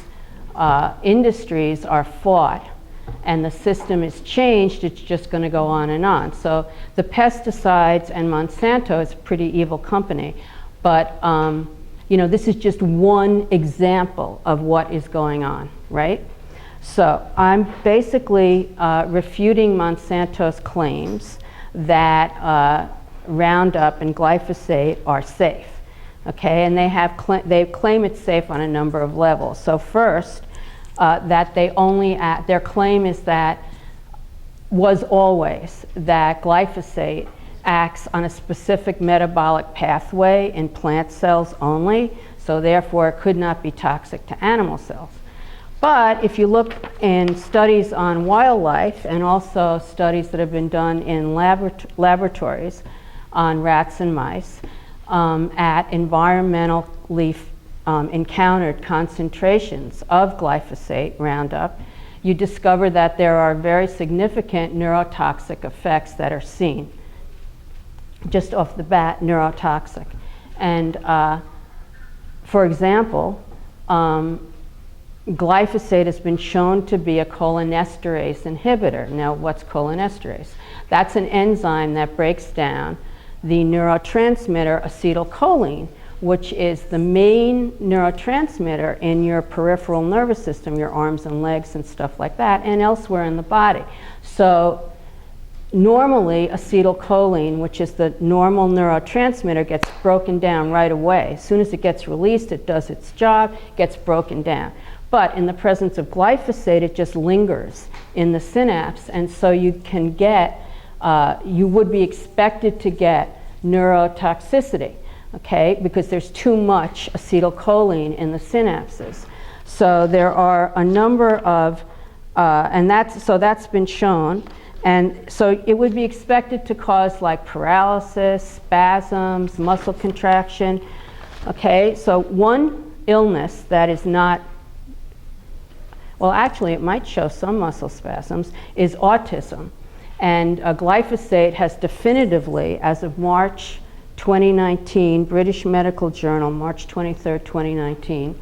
industries are fought and the system is changed, it's just going to go on and on. So the pesticides and Monsanto is a pretty evil company, but this is just one example of what is going on, right? So I'm basically refuting Monsanto's claims that Roundup and glyphosate are safe. Okay, and they claim it's safe on a number of levels. So first, that their claim is that glyphosate acts on a specific metabolic pathway in plant cells only, so therefore it could not be toxic to animal cells. But if you look in studies on wildlife and also studies that have been done in laboratories on rats and mice, at environmentally encountered concentrations of glyphosate, Roundup, you discover that there are very significant neurotoxic effects that are seen. Just off the bat, neurotoxic. And for example, glyphosate has been shown to be a cholinesterase inhibitor. Now, what's cholinesterase? That's an enzyme that breaks down the neurotransmitter acetylcholine, which is the main neurotransmitter in your peripheral nervous system, your arms and legs and stuff like that, and elsewhere in the body. So normally acetylcholine, which is the normal neurotransmitter, gets broken down right away. As soon as it gets released, it does its job, gets broken down. But in the presence of glyphosate, it just lingers in the synapse, and so you can get you would be expected to get neurotoxicity, okay, because there's too much acetylcholine in the synapses. So there are a number of, that's been shown, and so it would be expected to cause like paralysis, spasms, muscle contraction, okay. So one illness that is not, well, actually it might show some muscle spasms, is autism. And glyphosate has definitively, as of March 2019, British Medical Journal, March 23rd, 2019,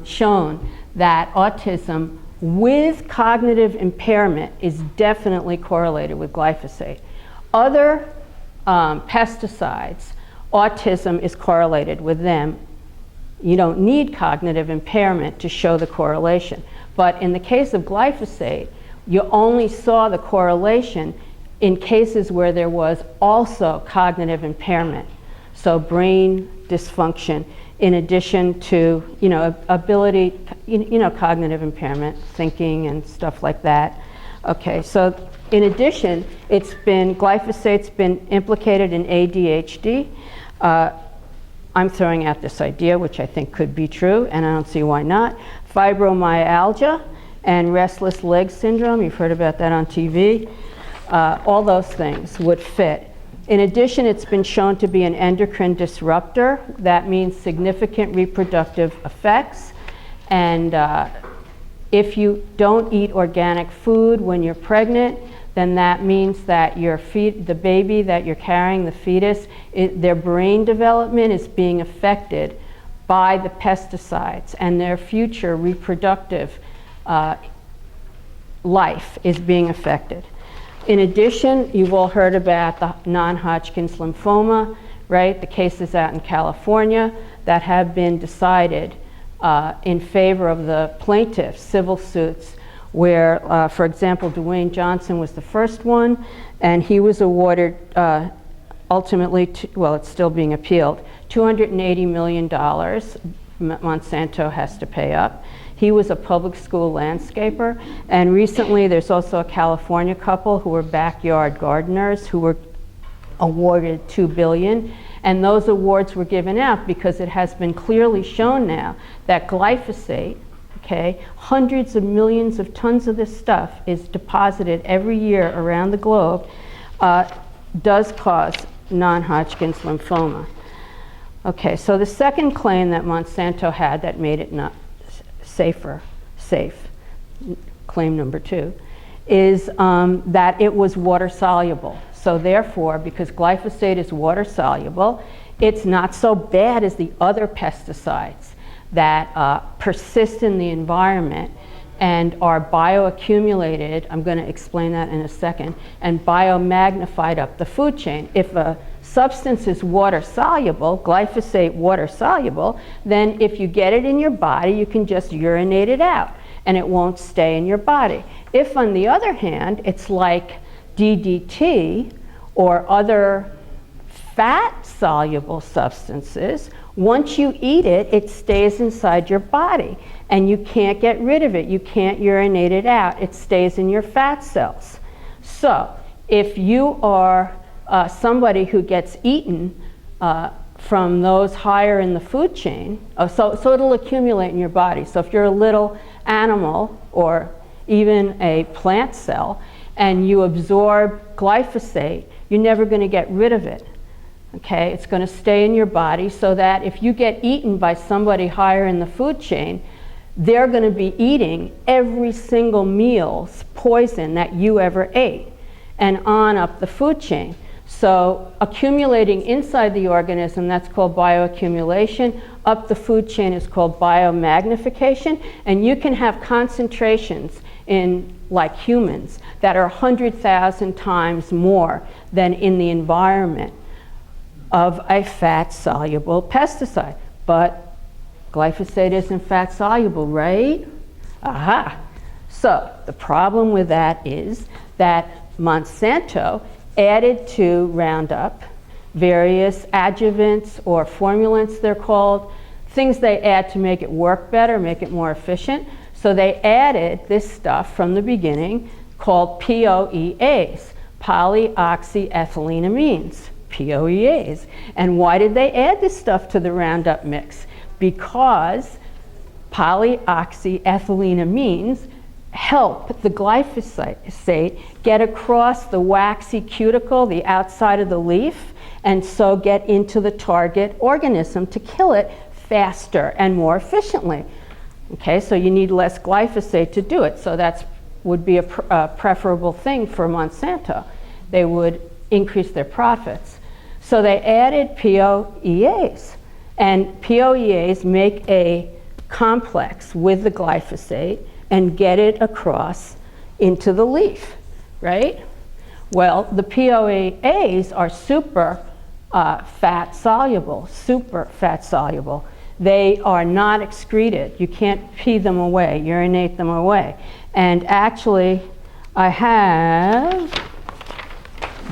shown that autism with cognitive impairment is definitely correlated with glyphosate. Other pesticides, autism is correlated with them. You don't need cognitive impairment to show the correlation. But in the case of glyphosate, you only saw the correlation in cases where there was also cognitive impairment. So brain dysfunction, in addition to, ability, cognitive impairment, thinking and stuff like that. Okay, so in addition, glyphosate's been implicated in ADHD. I'm throwing out this idea, which I think could be true, and I don't see why not. Fibromyalgia and restless leg syndrome, you've heard about that on TV. All those things would fit. In addition, it's been shown to be an endocrine disruptor. That means significant reproductive effects. And if you don't eat organic food when you're pregnant, then that means that the baby that you're carrying, the fetus, their brain development is being affected by the pesticides, and their future reproductive life is being affected. In addition, you've all heard about the non-Hodgkin's lymphoma, right? The cases out in California that have been decided in favor of the plaintiffs, civil suits, where, for example, Dwayne Johnson was the first one, and he was awarded ultimately, well, it's still being appealed, $280 million Monsanto has to pay up. He was a public school landscaper, and recently there's also a California couple who were backyard gardeners who were awarded $2 billion, and those awards were given out because it has been clearly shown now that glyphosate, okay, hundreds of millions of tons of this stuff is deposited every year around the globe, does cause non-Hodgkin's lymphoma. Okay, so the second claim that Monsanto had that made it not safe, claim number 2, is that it was water soluble. So therefore, because glyphosate is water soluble, it's not so bad as the other pesticides that persist in the environment and are bioaccumulated, I'm going to explain that in a second, and biomagnified up the food chain. If a substance is water soluble, glyphosate water soluble, then if you get it in your body, you can just urinate it out and it won't stay in your body. If, on the other hand, it's like DDT or other fat-soluble substances, once you eat it, it stays inside your body and you can't get rid of it. You can't urinate it out. It stays in your fat cells. So if you are somebody who gets eaten from those higher in the food chain, so it'll accumulate in your body. So if you're a little animal or even a plant cell and you absorb glyphosate, you're never going to get rid of it. Okay, it's going to stay in your body so that if you get eaten by somebody higher in the food chain, they're going to be eating every single meal's poison that you ever ate and on up the food chain. So accumulating inside the organism, that's called bioaccumulation. Up the food chain is called biomagnification. And you can have concentrations in, like humans, that are 100,000 times more than in the environment of a fat-soluble pesticide. But glyphosate isn't fat-soluble, right? Aha! So the problem with that is that Monsanto added to Roundup various adjuvants or formulants, they're called, things they add to make it work better, make it more efficient. So they added this stuff from the beginning called POEAs, polyoxyethylenamines, POEAs. And why did they add this stuff to the Roundup mix? Because polyoxyethylenamines help the glyphosate get across the waxy cuticle, the outside of the leaf, and so get into the target organism to kill it faster and more efficiently. Okay, so you need less glyphosate to do it. So that would be a preferable thing for Monsanto. They would increase their profits. So they added POEAs. And POEAs make a complex with the glyphosate and get it across into the leaf, right? Well, the POEAs are super fat soluble. They are not excreted. You can't pee them away, urinate them away. And actually, I have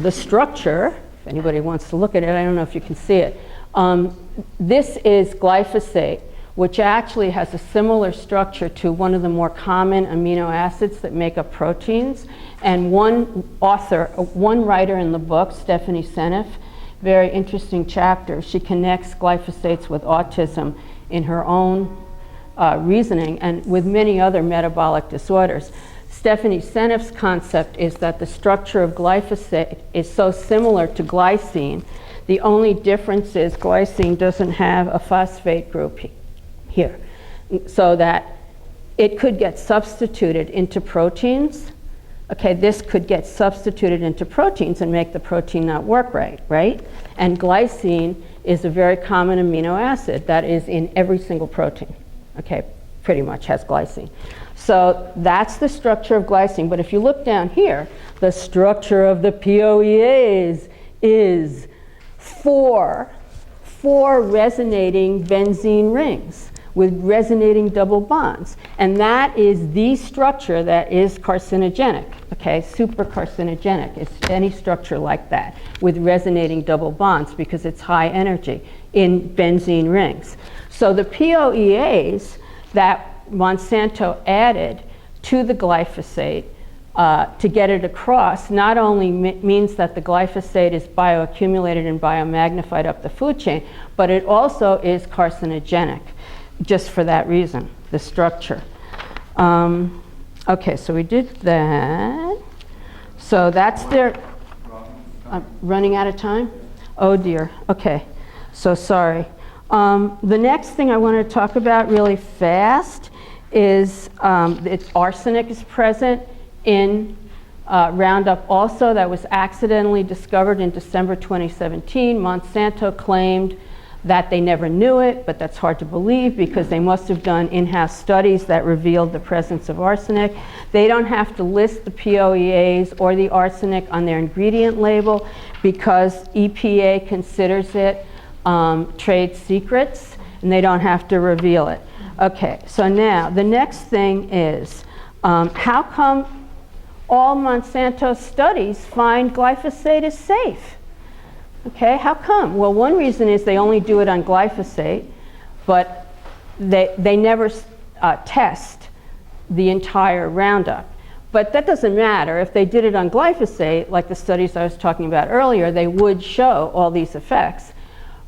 the structure, if anybody wants to look at it, I don't know if you can see it. This is glyphosate, which actually has a similar structure to one of the more common amino acids that make up proteins. And one writer in the book, Stephanie Seneff, very interesting chapter, she connects glyphosates with autism in her own reasoning and with many other metabolic disorders. Stephanie Seneff's concept is that the structure of glyphosate is so similar to glycine. The only difference is glycine doesn't have a phosphate group here, so that it could get substituted into proteins okay, this could get substituted into proteins and make the protein not work right? And glycine is a very common amino acid that is in every single protein, okay, pretty much has glycine. So that's the structure of glycine. But if you look down here, the structure of the POEAs is four resonating benzene rings with resonating double bonds. And that is the structure that is carcinogenic, okay, super carcinogenic. It's any structure like that with resonating double bonds because it's high energy in benzene rings. So the POEAs that Monsanto added to the glyphosate to get it across not only means that the glyphosate is bioaccumulated and biomagnified up the food chain, but it also is carcinogenic, just for that reason, the structure. Okay, so we did that. So that's their, I'm running out of time? Oh dear, okay, so sorry. The next thing I want to talk about really fast is arsenic is present in Roundup also. That was accidentally discovered in December 2017. Monsanto claimed that they never knew it, but that's hard to believe because they must have done in-house studies that revealed the presence of arsenic. They don't have to list the POEAs or the arsenic on their ingredient label because EPA considers it trade secrets, and they don't have to reveal it. Okay, so now the next thing is, how come all Monsanto studies find glyphosate is safe? Okay, how come? Well, one reason is they only do it on glyphosate, but they never test the entire Roundup. But that doesn't matter. If they did it on glyphosate, like the studies I was talking about earlier, they would show all these effects.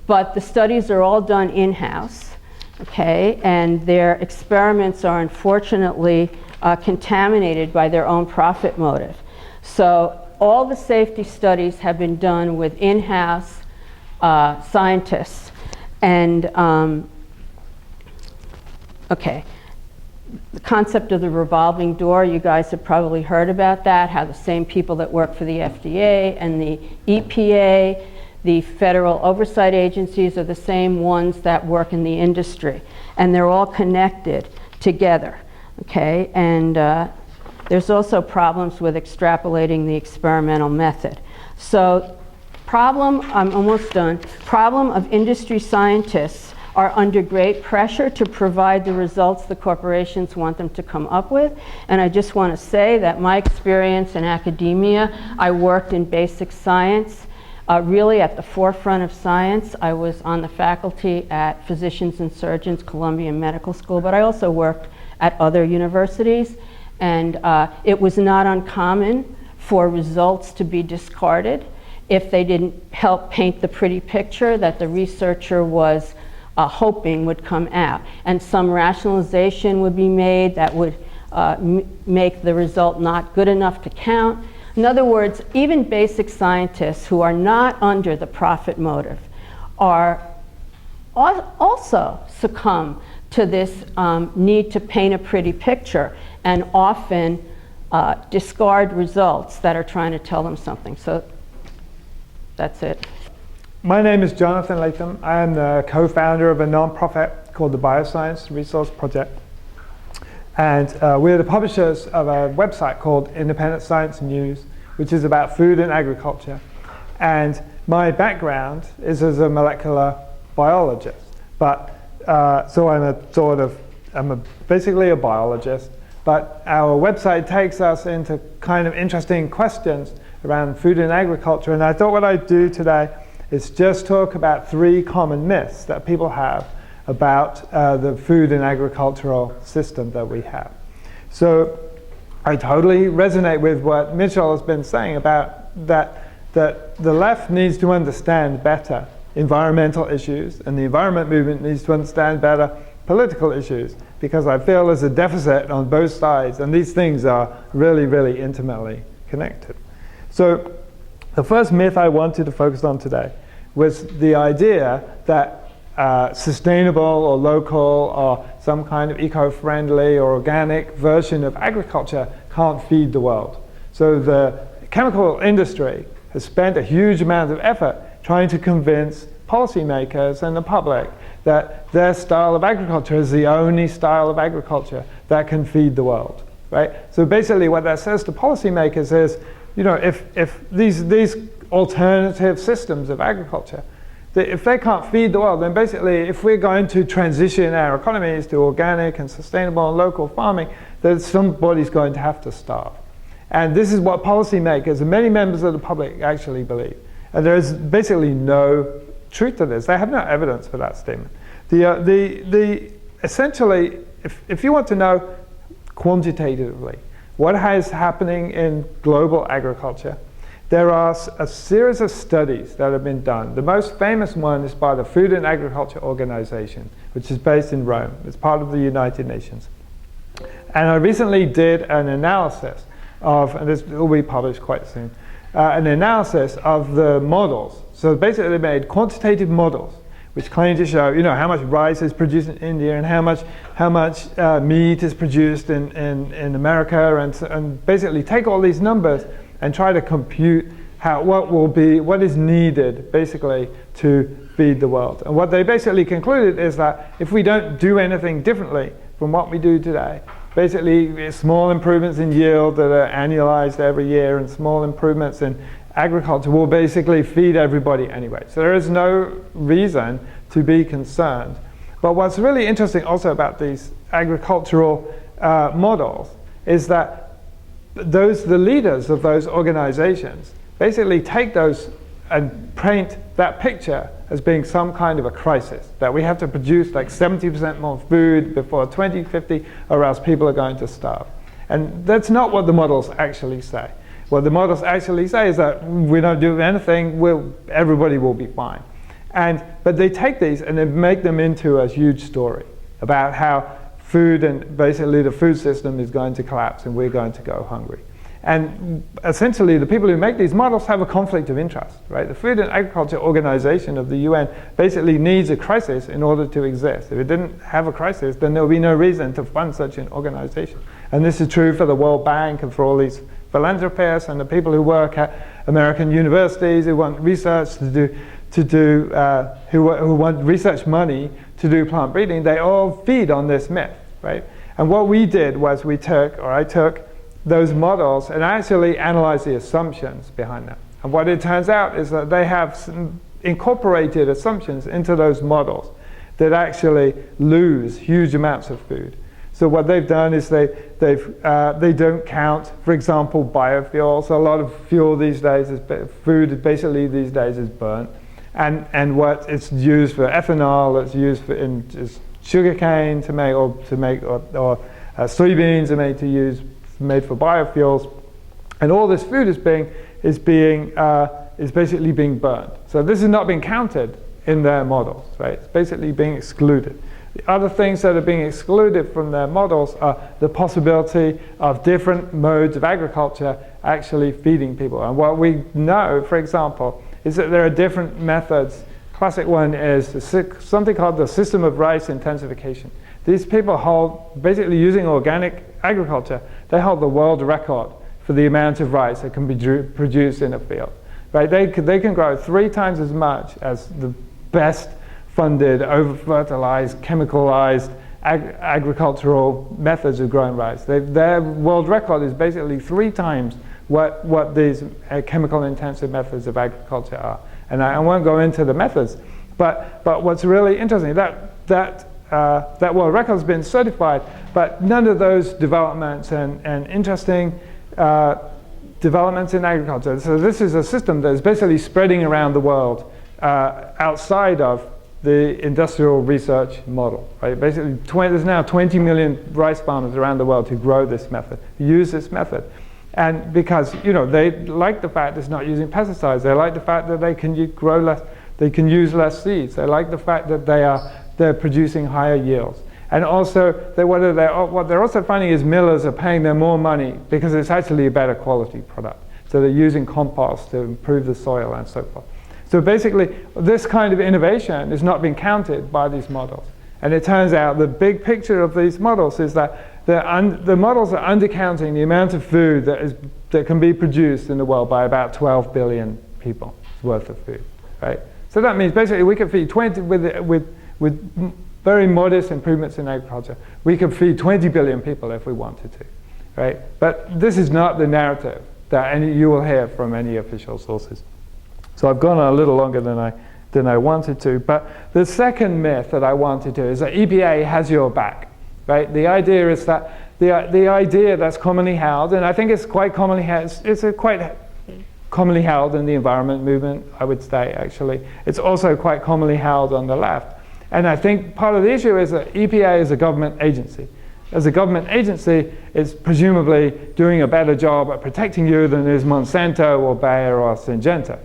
But the studies are all done in-house, okay, and their experiments are unfortunately contaminated by their own profit motive. So all the safety studies have been done with in-house scientists. And, okay, the concept of the revolving door, you guys have probably heard about that, how the same people that work for the FDA and the EPA, the federal oversight agencies, are the same ones that work in the industry. And they're all connected together, okay? And there's also problems with extrapolating the experimental method. So I'm almost done. Problem of industry scientists are under great pressure to provide the results the corporations want them to come up with. And I just want to say that my experience in academia, I worked in basic science, really at the forefront of science. I was on the faculty at Physicians and Surgeons, Columbia Medical School, but I also worked at other universities. And it was not uncommon for results to be discarded if they didn't help paint the pretty picture that the researcher was hoping would come out. And some rationalization would be made that would make the result not good enough to count. In other words, even basic scientists who are not under the profit motive are also succumb to this need to paint a pretty picture and often discard results that are trying to tell them something. So that's it. My name is Jonathan Latham. I am the co-founder of a non-profit called the Bioscience Resource Project. And we're the publishers of a website called Independent Science News, which is about food and agriculture. And my background is as a molecular biologist. But so I'm basically a biologist. But our website takes us into kind of interesting questions around food and agriculture. And I thought what I'd do today is just talk about 3 common myths that people have about the food and agricultural system that we have. So I totally resonate with what Mitchel has been saying about that the left needs to understand better environmental issues, and the environment movement needs to understand better political issues, because I feel there's a deficit on both sides, and these things are really, really intimately connected. So the first myth I wanted to focus on today was the idea that sustainable or local or some kind of eco-friendly or organic version of agriculture can't feed the world. So the chemical industry has spent a huge amount of effort trying to convince policymakers and the public that their style of agriculture is the only style of agriculture that can feed the world, right? So basically what that says to policymakers is, you know, if these alternative systems of agriculture, if they can't feed the world, then basically if we're going to transition our economies to organic and sustainable and local farming, then somebody's going to have to starve. And this is what policymakers and many members of the public actually believe. And there is basically no truth to this. They have no evidence for that statement. Essentially, if you want to know quantitatively what is happening in global agriculture, there are a series of studies that have been done. The most famous one is by the Food and Agriculture Organization, which is based in Rome. It's part of the United Nations. And I recently did an analysis of, and this will be published quite soon, an analysis of the models. So basically they made quantitative models which claim to show, you know, how much rice is produced in India and how much meat is produced in America, and basically take all these numbers and try to compute what is needed basically to feed the world. And what they basically concluded is that if we don't do anything differently from what we do today, basically small improvements in yield that are annualized every year and small improvements in agriculture will basically feed everybody anyway. So there is no reason to be concerned. But what's really interesting also about these agricultural models is that the leaders of those organizations basically take those and paint that picture as being some kind of a crisis, that we have to produce like 70% more food before 2050 or else people are going to starve. And that's not what the models actually say. What the models actually say is that we don't do anything, everybody will be fine. But they take these and they make them into a huge story about how food and basically the food system is going to collapse and we're going to go hungry. And essentially the people who make these models have a conflict of interest, right? The Food and Agriculture Organization of the UN basically needs a crisis in order to exist. If it didn't have a crisis, then there would be no reason to fund such an organization. And this is true for the World Bank and for all these philanthropists and the people who work at American universities who want research who want research money to do plant breeding. They all feed on this myth, right? And what we did was I took those models and actually analyzed the assumptions behind them. And what it turns out is that they have some incorporated assumptions into those models that actually lose huge amounts of food. So what they've done is they don't count, for example, biofuels. A lot of fuel these days food basically these days is burnt, and what it's used for ethanol, it's used for sugarcane to make or soybeans are made for biofuels, and all this food is basically being burned. So this is not being counted in their models, right? It's basically being excluded. The other things that are being excluded from their models are the possibility of different modes of agriculture actually feeding people. And what we know, for example, is that there are different methods. Classic one is something called the system of rice intensification. These people hold, basically using organic agriculture, they hold the world record for the amount of rice that can be produced in a field. Right? They can grow 3 times as much as the best funded, over-fertilized, chemicalized agricultural methods of growing rice. Their world record is basically 3 times what these chemical-intensive methods of agriculture are. And I won't go into the methods, but what's really interesting, that world record has been certified, but none of those developments and interesting developments in agriculture. So this is a system that is basically spreading around the world outside of the industrial research model. Right? Basically, there's now 20 million rice farmers around the world who grow this method, who use this method. And because they like the fact it's not using pesticides, they like the fact that they can grow less, they can use less seeds, they like the fact that they're producing higher yields. And also, what they're also finding is millers are paying them more money because it's actually a better quality product. So they're using compost to improve the soil and so forth. So basically, this kind of innovation is not being counted by these models. And it turns out the big picture of these models is that the models are undercounting the amount of food that can be produced in the world by about 12 billion people worth of food, right? So that means basically we could feed 20, with very modest improvements in agriculture, we could feed 20 billion people if we wanted to, right? But this is not the narrative that you will hear from any official sources. So I've gone on a little longer than I wanted to. But the second myth that I wanted to is that EPA has your back, right? The idea is that the idea that's commonly held, and I think it's quite commonly held, it's quite commonly held in the environment movement, I would say, actually. It's also quite commonly held on the left. And I think part of the issue is that EPA is a government agency. As a government agency, it's presumably doing a better job at protecting you than is Monsanto or Bayer or Syngenta.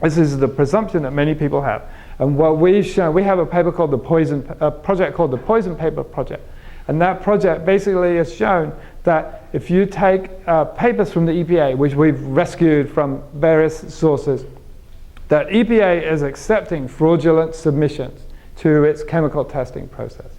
This is the presumption that many people have. And what we've shown, we have a paper called a project called the Poison Paper Project. And that project basically has shown that if you take papers from the EPA, which we've rescued from various sources, that EPA is accepting fraudulent submissions to its chemical testing process,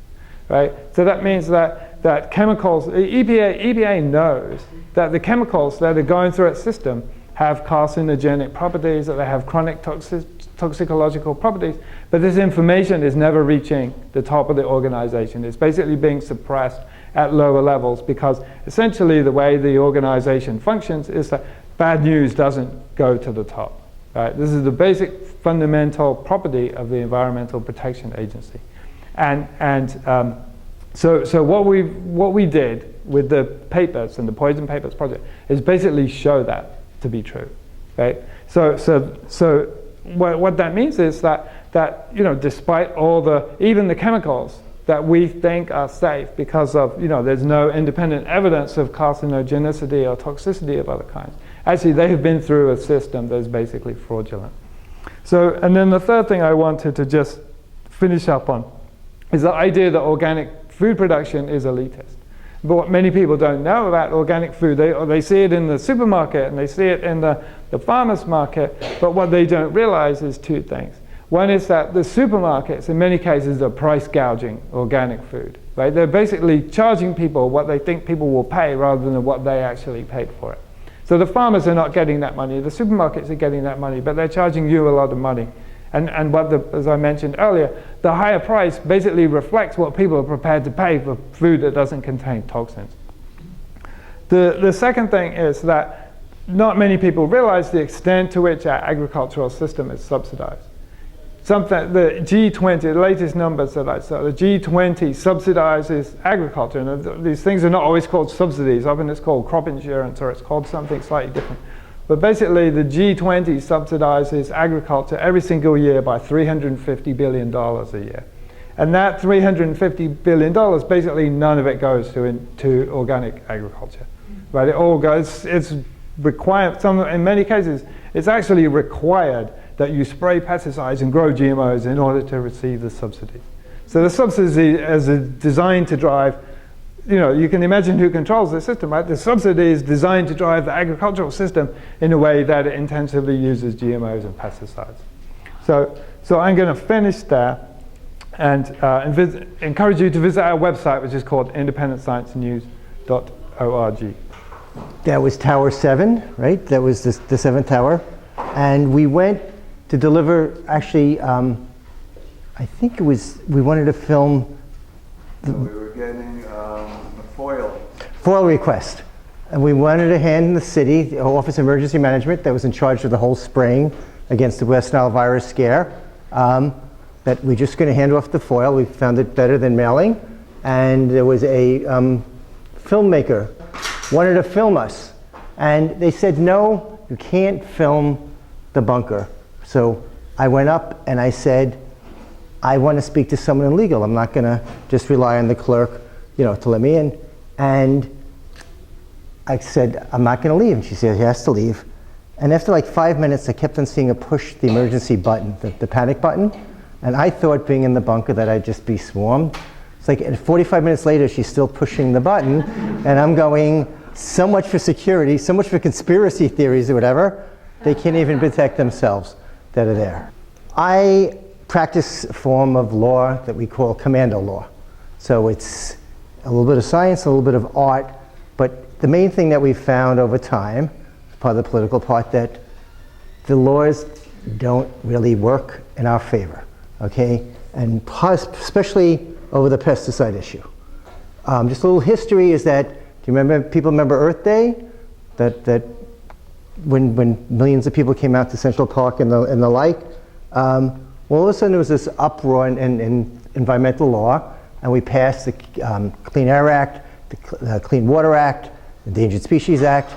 right? So that means that chemicals, EPA knows that the chemicals that are going through its system have carcinogenic properties, that they have chronic toxicological properties, but this information is never reaching the top of the organization. It's basically being suppressed at lower levels because essentially the way the organization functions is that bad news doesn't go to the top. Right? This is the basic fundamental property of the Environmental Protection Agency. So what we did with the papers and the Poison Papers Project is basically show that to be true, right? So what that means is that you know, despite even the chemicals that we think are safe because of, you know, there's no independent evidence of carcinogenicity or toxicity of other kinds. Actually, they have been through a system that is basically fraudulent. So, and then the third thing I wanted to just finish up on is the idea that organic food production is elitist. But what many people don't know about organic food, they see it in the supermarket and they see it in the farmer's market, but what they don't realize is two things. One is that the supermarkets, in many cases, are price gouging organic food. Right? They're basically charging people what they think people will pay rather than what they actually paid for it. So the farmers are not getting that money, the supermarkets are getting that money, but they're charging you a lot of money. And as I mentioned earlier, the higher price basically reflects what people are prepared to pay for food that doesn't contain toxins. The second thing is that not many people realize the extent to which our agricultural system is subsidized. The G20, the latest numbers that I saw, the G20 subsidizes agriculture. And these things are not always called subsidies. Often it's called crop insurance or it's called something slightly different. But basically the G20 subsidizes agriculture every single year by $350 billion a year. And that $350 billion, basically none of it goes to organic agriculture. Right? It all goes, it's required, in many cases, it's actually required that you spray pesticides and grow GMOs in order to receive the subsidies. So the subsidy is designed to drive, you know, you can imagine who controls the system, right? The subsidy is designed to drive the agricultural system in a way that it intensively uses GMOs and pesticides. So I'm going to finish there and encourage you to visit our website, which is called independentsciencenews.org. That was Tower 7, right? That was the seventh tower. And we went to deliver, actually, I think it was, we wanted to film. We were getting a foil request. And we wanted to hand the city, the Office of Emergency Management, that was in charge of the whole spraying against the West Nile virus scare, that we're just going to hand off the foil. We found it better than mailing. And there was a filmmaker wanted to film us. And they said, no, you can't film the bunker. So I went up and I said, I want to speak to someone in legal. I'm not going to just rely on the clerk, you know, to let me in. And I said, I'm not going to leave. And she said, he has to leave. And after like 5 minutes, I kept on seeing her push the emergency button, the panic button. And I thought, being in the bunker, that I'd just be swarmed. It's like 45 minutes later, she's still pushing the button. And I'm going, so much for security, so much for conspiracy theories or whatever. They can't even protect themselves that are there. I practice a form of law that we call commando law. So it's a little bit of science, a little bit of art, but the main thing that we found over time, part of the political part, that the laws don't really work in our favor, okay? And especially over the pesticide issue. Just a little history is that, do you remember, people remember Earth Day? That when millions of people came out to Central Park and the like, well, all of a sudden there was this uproar in environmental law, and we passed the Clean Air Act, the Clean Water Act, the Endangered Species Act,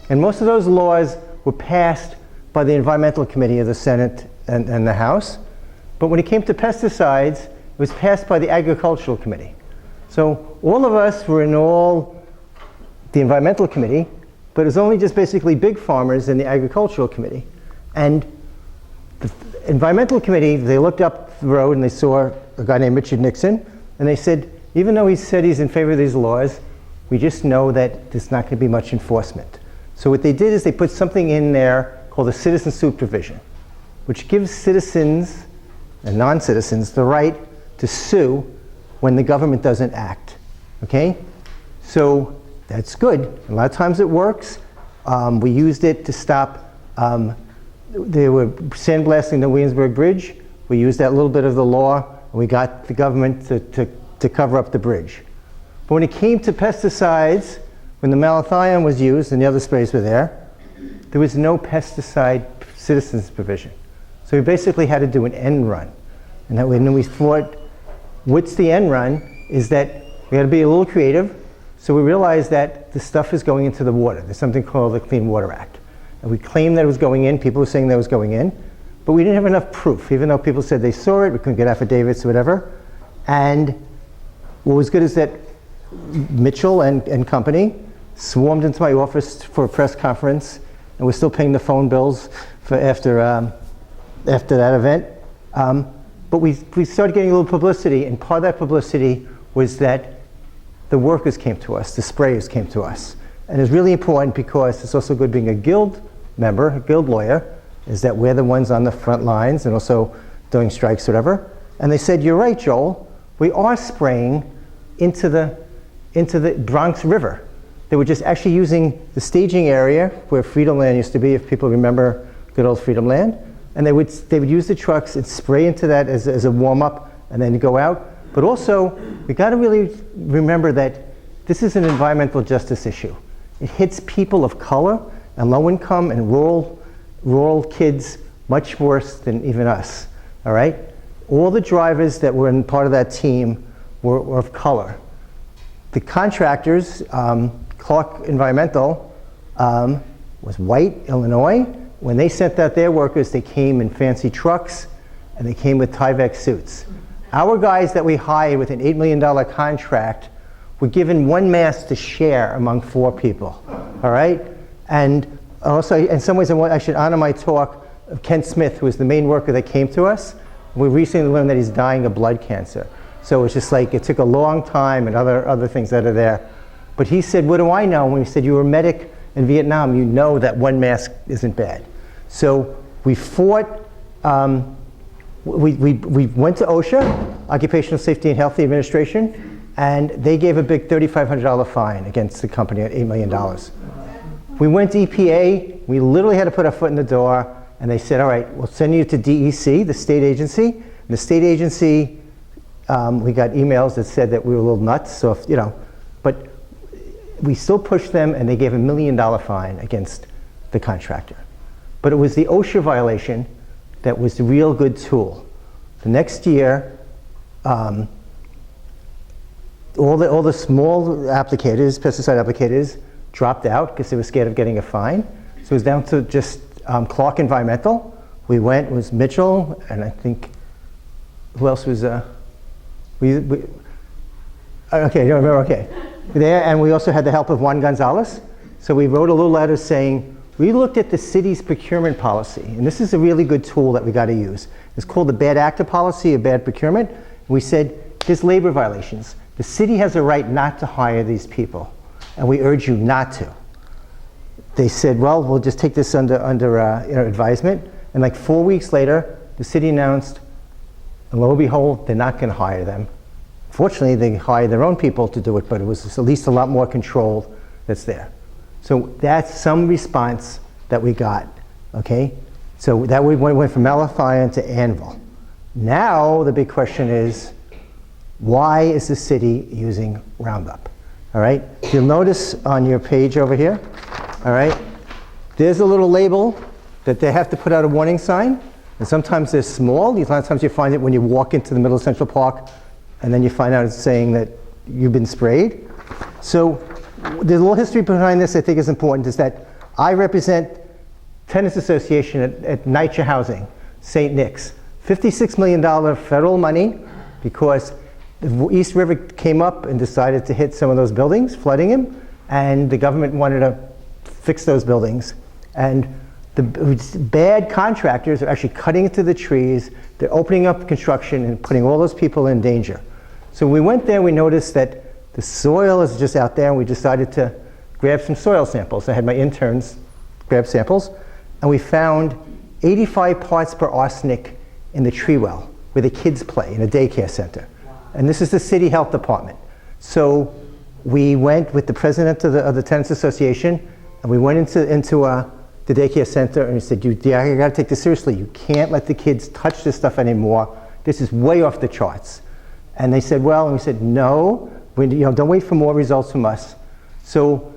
and most of those laws were passed by the Environmental Committee of the Senate and the House. But when it came to pesticides, it was passed by the Agricultural Committee. So all of us were in the Environmental Committee, but it was only just basically big farmers in the Agricultural Committee. And the Environmental Committee, they looked up the road and they saw a guy named Richard Nixon, and they said, even though he said he's in favor of these laws, we just know that there's not going to be much enforcement. So what they did is they put something in there called a citizen suit provision, which gives citizens and non-citizens the right to sue when the government doesn't act, okay? So that's good. A lot of times it works. We used it to stop, they were sandblasting the Williamsburg Bridge. We used that little bit of the law, and we got the government to cover up the bridge. But when it came to pesticides, when the malathion was used and the other sprays were there was no pesticide citizens provision. So we basically had to do an end run. And then we thought, what's the end run? Is that we had to be a little creative. So we realized that the stuff is going into the water. There's something called the Clean Water Act. And we claimed that it was going in. People were saying that it was going in. But we didn't have enough proof. Even though people said they saw it, we couldn't get affidavits or whatever. And what was good is that Mitchell and company swarmed into my office for a press conference, and we're still paying the phone bills for after that event. But we started getting a little publicity, and part of that publicity was that the workers came to us, the sprayers came to us. And it's really important because it's also good being a guild member, a guild lawyer, is that we're the ones on the front lines and also doing strikes, whatever. And they said, you're right, Joel, we are spraying into the Bronx River. They were just actually using the staging area where Freedom Land used to be, if people remember good old Freedom Land. And they would use the trucks and spray into that as a warm-up and then go out. But also, we got to really remember that this is an environmental justice issue. It hits people of color and low income and rural kids much worse than even us, all right? All the drivers that were in part of that team were of color. The contractors, Clark Environmental, was white, Illinois. When they sent out their workers, they came in fancy trucks and they came with Tyvek suits. Our guys that we hired with an $8 million contract were given one mask to share among 4 people, all right? And also, in some ways, I should honor my talk of Ken Smith, who was the main worker that came to us. We recently learned that he's dying of blood cancer. So it's just like, it took a long time and other things that are there. But he said, what do I know? When we said, you were a medic in Vietnam, you know that one mask isn't bad. So we fought, we went to OSHA, Occupational Safety and Health Administration, and they gave a big $3,500 fine against the company at $8 million. We went to EPA, we literally had to put our foot in the door, and they said, all right, we'll send you to DEC, the state agency. And the state agency, we got emails that said that we were a little nuts, so if, you know, but we still pushed them, and they gave a $1 million fine against the contractor. But it was the OSHA violation that was the real good tool. The next year, all the small applicators, pesticide applicators, dropped out because they were scared of getting a fine. So it was down to just Clark Environmental. We went, it was Mitchell, and I think, who else was, okay, I don't remember, okay. There, and we also had the help of Juan Gonzalez. So we wrote a little letter saying, we looked at the city's procurement policy, and this is a really good tool that we got to use. It's called the bad actor policy, of bad procurement. We said, there's labor violations. The city has a right not to hire these people, and we urge you not to. They said, well, we'll just take this under advisement. And like 4 weeks later, the city announced, and lo and behold, they're not going to hire them. Fortunately, they hired their own people to do it, but it was at least a lot more controlled that's there. So that's some response that we got, okay? So that we went from malathion to anvil. Now the big question is, why is the city using Roundup? All right, you'll notice on your page over here, all right, there's a little label that they have to put out a warning sign, and sometimes they're small. A lot of times you find it when you walk into the middle of Central Park, and then you find out it's saying that you've been sprayed. So there's a little history behind this I think is important, is that I represent Tenants Association at NYCHA Housing, St. Nick's. $56 million federal money because the East River came up and decided to hit some of those buildings, flooding them, and the government wanted to fix those buildings. And the bad contractors are actually cutting into the trees, they're opening up construction and putting all those people in danger. So we went there, we noticed that the soil is just out there, and we decided to grab some soil samples. I had my interns grab samples, and we found 85 parts per arsenic in the tree well, where the kids play in a daycare center. And this is the city health department. So we went with the president of the Tenants Association, and we went into the daycare center, and we said, you gotta take this seriously. You can't let the kids touch this stuff anymore. This is way off the charts. And they said, well, and we said, no, don't wait for more results from us. So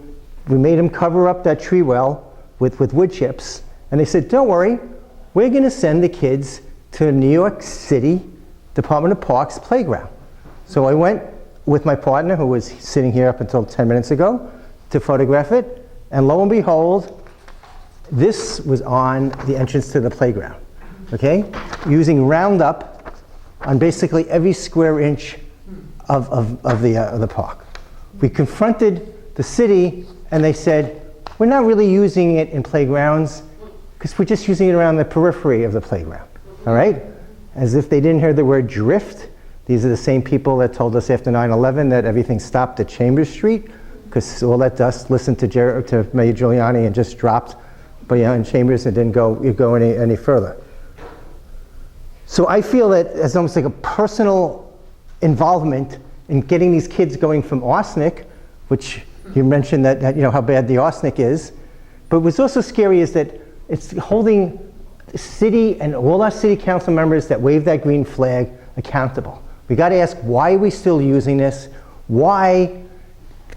we made them cover up that tree well with wood chips, and they said, don't worry, we're gonna send the kids to New York City Department of Parks playground. So I went with my partner, who was sitting here up until 10 minutes ago, to photograph it, and lo and behold, this was on the entrance to the playground, okay? Using Roundup on basically every square inch of the park. We confronted the city, and they said, we're not really using it in playgrounds, because we're just using it around the periphery of the playground, all right? As if they didn't hear the word drift. These are the same people that told us after 9/11 that everything stopped at Chambers Street, because all that dust listened to Mayor Giuliani and just dropped in Chambers and didn't go any further. So I feel that it's almost like a personal involvement in getting these kids going from arsenic, which you mentioned that how bad the arsenic is, but what's also scary is that it's holding the city and all our city council members that wave that green flag accountable. We got to ask, why are we still using this? Why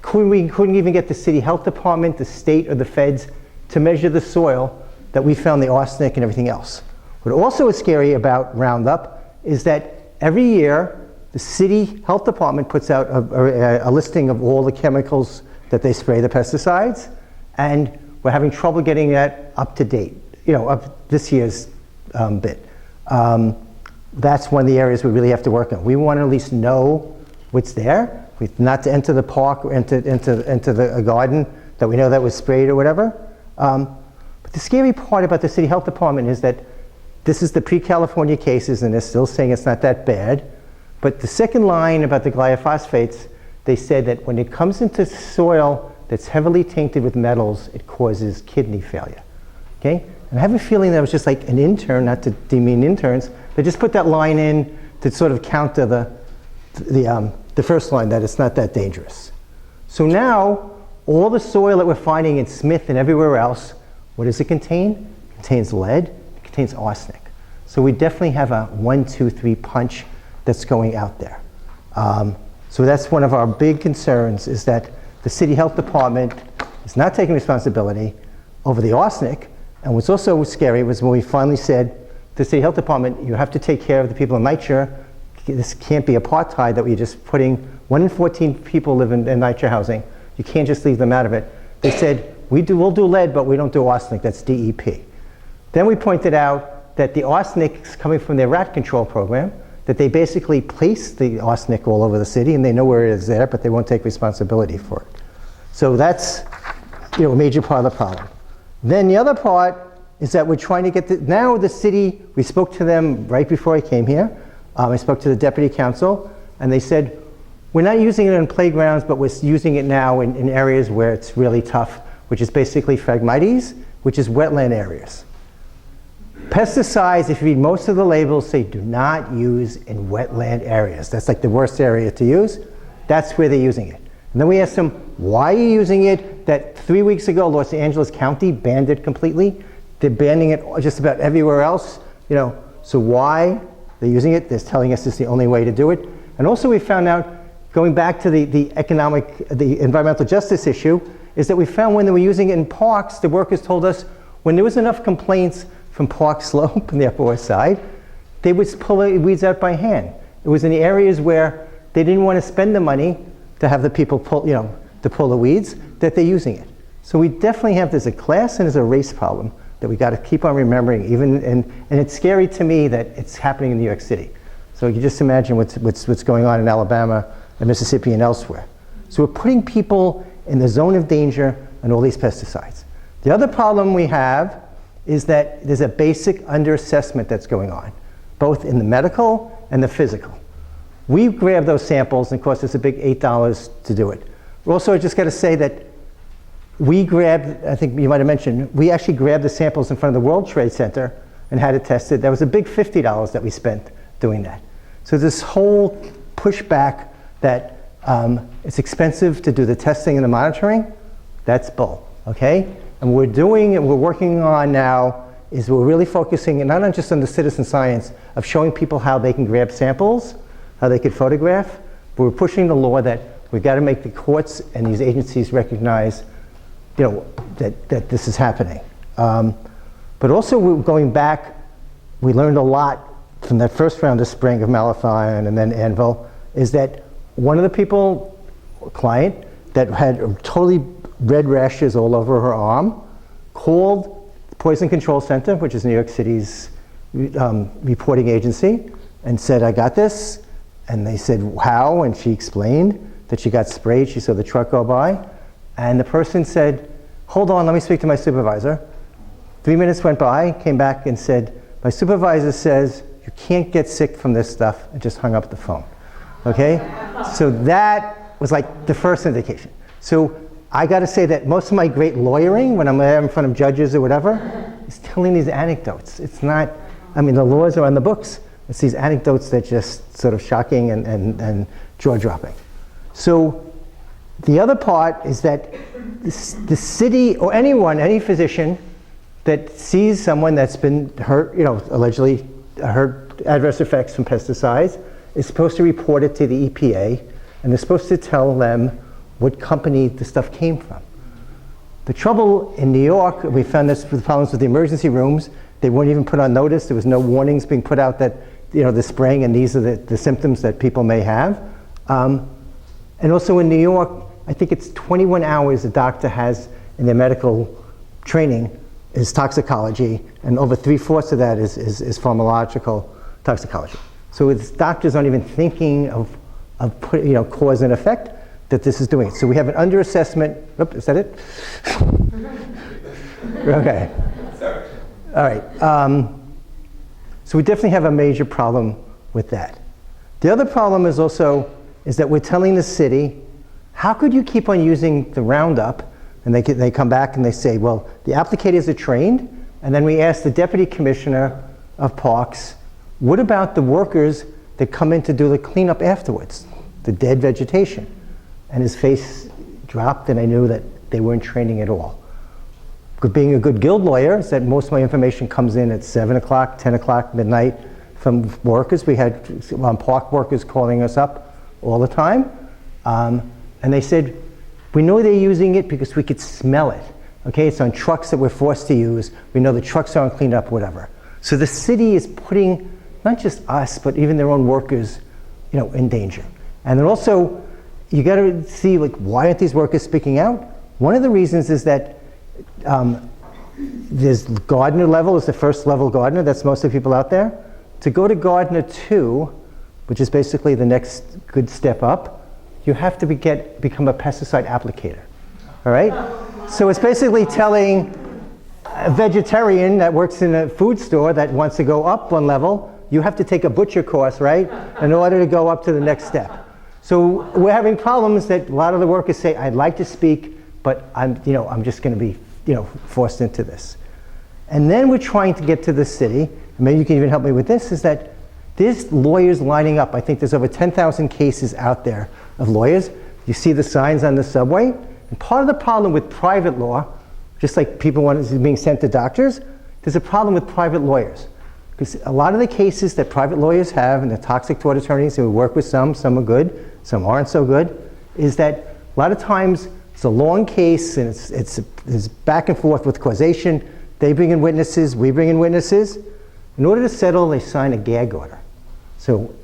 couldn't even get the city health department, the state, or the feds to measure the soil that we found the arsenic and everything else? What also is scary about Roundup is that every year the city health department puts out a listing of all the chemicals that they spray, the pesticides, and we're having trouble getting that up to date, of this year's bit. That's one of the areas we really have to work on. We want to at least know what's there, not to enter the park or into the garden that we know that was sprayed or whatever. But the scary part about the city health department is that this is the pre-California cases, and they're still saying it's not that bad. But the second line about the glyphosates, they said that when it comes into soil that's heavily tainted with metals, it causes kidney failure. Okay? And I have a feeling that was just like an intern, not to demean interns, they just put that line in to sort of counter the first line, that it's not that dangerous. So now, all the soil that we're finding in Smith and everywhere else, what does it contain? It contains lead, it contains arsenic. So we definitely have a 1, 2, 3 punch that's going out there. So that's one of our big concerns, is that the city health department is not taking responsibility over the arsenic. And what's also scary was when we finally said, the city health department, you have to take care of the people in NYCHA. This can't be apartheid that we're just putting 1 in 14 people live in NYCHA housing. You can't just leave them out of it. They said, we'll do lead, but we don't do arsenic, that's DEP. Then we pointed out that the arsenic is coming from their rat control program, that they basically place the arsenic all over the city and they know where it is there, but they won't take responsibility for it. So that's a major part of the problem. Then the other part is that we're trying to get now the city, we spoke to them right before I came here. I spoke to the deputy council, and they said, we're not using it in playgrounds, but we're using it now in areas where it's really tough, which is basically Phragmites, which is wetland areas. Pesticides, if you read most of the labels, say do not use in wetland areas. That's like the worst area to use. That's where they're using it. And then we asked them, why are you using it? That 3 weeks ago, Los Angeles County banned it completely. They're banning it just about everywhere else. So why they're using it? They're telling us it's the only way to do it. And also we found out, going back to the environmental justice issue, is that we found when they were using it in parks, the workers told us when there was enough complaints from Park Slope in the Upper West Side, they would pull the weeds out by hand. It was in the areas where they didn't want to spend the money to have the people pull, to pull the weeds, that they're using it. So we definitely have, there's a class and there's a race problem that we got to keep on remembering, and it's scary to me that it's happening in New York City. So you can just imagine what's going on in Alabama and Mississippi and elsewhere. So we're putting people in the zone of danger and all these pesticides. The other problem we have is that there's a basic underassessment that's going on, both in the medical and the physical. We grab those samples, and of course it's a big $8 to do it. Also, I just got to say that we grabbed, I think you might have mentioned, we actually grabbed the samples in front of the World Trade Center and had it tested. That was a big $50 that we spent doing that. So this whole pushback that it's expensive to do the testing and the monitoring, that's bull, okay? And what we're doing and we're working on now is we're really focusing not just on the citizen science of showing people how they can grab samples, how they could photograph, but we're pushing the law that we've got to make the courts and these agencies recognize that this is happening. But also we're going back, we learned a lot from that first round of spraying of malathion and then Anvil, is that one of the people, a client, that had totally red rashes all over her arm, called the Poison Control Center, which is New York City's reporting agency, and said, I got this. And they said, how? And she explained that she got sprayed. She saw the truck go by. And the person said, hold on, let me speak to my supervisor. 3 minutes went by, came back and said, my supervisor says you can't get sick from this stuff, and just hung up the phone. Okay? So that was like the first indication. So I got to say that most of my great lawyering, when I'm there in front of judges or whatever, is telling these anecdotes. It's not, I mean, the laws are on the books. It's these anecdotes that just sort of shocking and jaw-dropping. So the other part is that the city or anyone, any physician that sees someone that's been hurt, allegedly hurt adverse effects from pesticides, is supposed to report it to the EPA, and they're supposed to tell them what company the stuff came from. The trouble in New York, we found this with problems with the emergency rooms, they weren't even put on notice. There was no warnings being put out that, the spraying and these are the symptoms that people may have. And also in New York, I think it's 21 hours a doctor has in their medical training is toxicology, and over 3/4 of that is pharmacological toxicology. So doctors aren't even thinking of cause and effect that this is doing it. So we have an underassessment. Oops, is that it? Okay. Sorry. All right. So we definitely have a major problem with that. The other problem is that we're telling the city, how could you keep on using the Roundup? And they come back and they say, well, the applicators are trained. And then we ask the deputy commissioner of parks, what about the workers that come in to do the cleanup afterwards, the dead vegetation? And his face dropped, and I knew that they weren't training at all. Being a good guild lawyer is that most of my information comes in at 7 o'clock, 10 o'clock, midnight from workers. We had park workers calling us up all the time. And they said, we know they're using it because we could smell it. Okay, it's on trucks that we're forced to use. We know the trucks aren't cleaned up, whatever. So the city is putting not just us, but even their own workers, in danger. And then also, you got to see, why aren't these workers speaking out? One of the reasons is that there's Gardner level is the first level Gardner. That's most of the people out there. To go to Gardner 2, which is basically the next good step up, you have to become a pesticide applicator. All right? So it's basically telling a vegetarian that works in a food store that wants to go up one level, you have to take a butcher course, right, in order to go up to the next step. So we're having problems that a lot of the workers say, I'd like to speak, but I'm just going to be, forced into this. And then we're trying to get to the city, and maybe you can even help me with this, is that there's lawyers lining up. I think there's over 10,000 cases out there of lawyers. You see the signs on the subway. And part of the problem with private law, just like people being sent to doctors, there's a problem with private lawyers. Because a lot of the cases that private lawyers have, and the toxic tort attorneys, and we work with some are good, some aren't so good, is that a lot of times it's a long case and it's back and forth with causation. They bring in witnesses, we bring in witnesses. In order to settle, they sign a gag order. So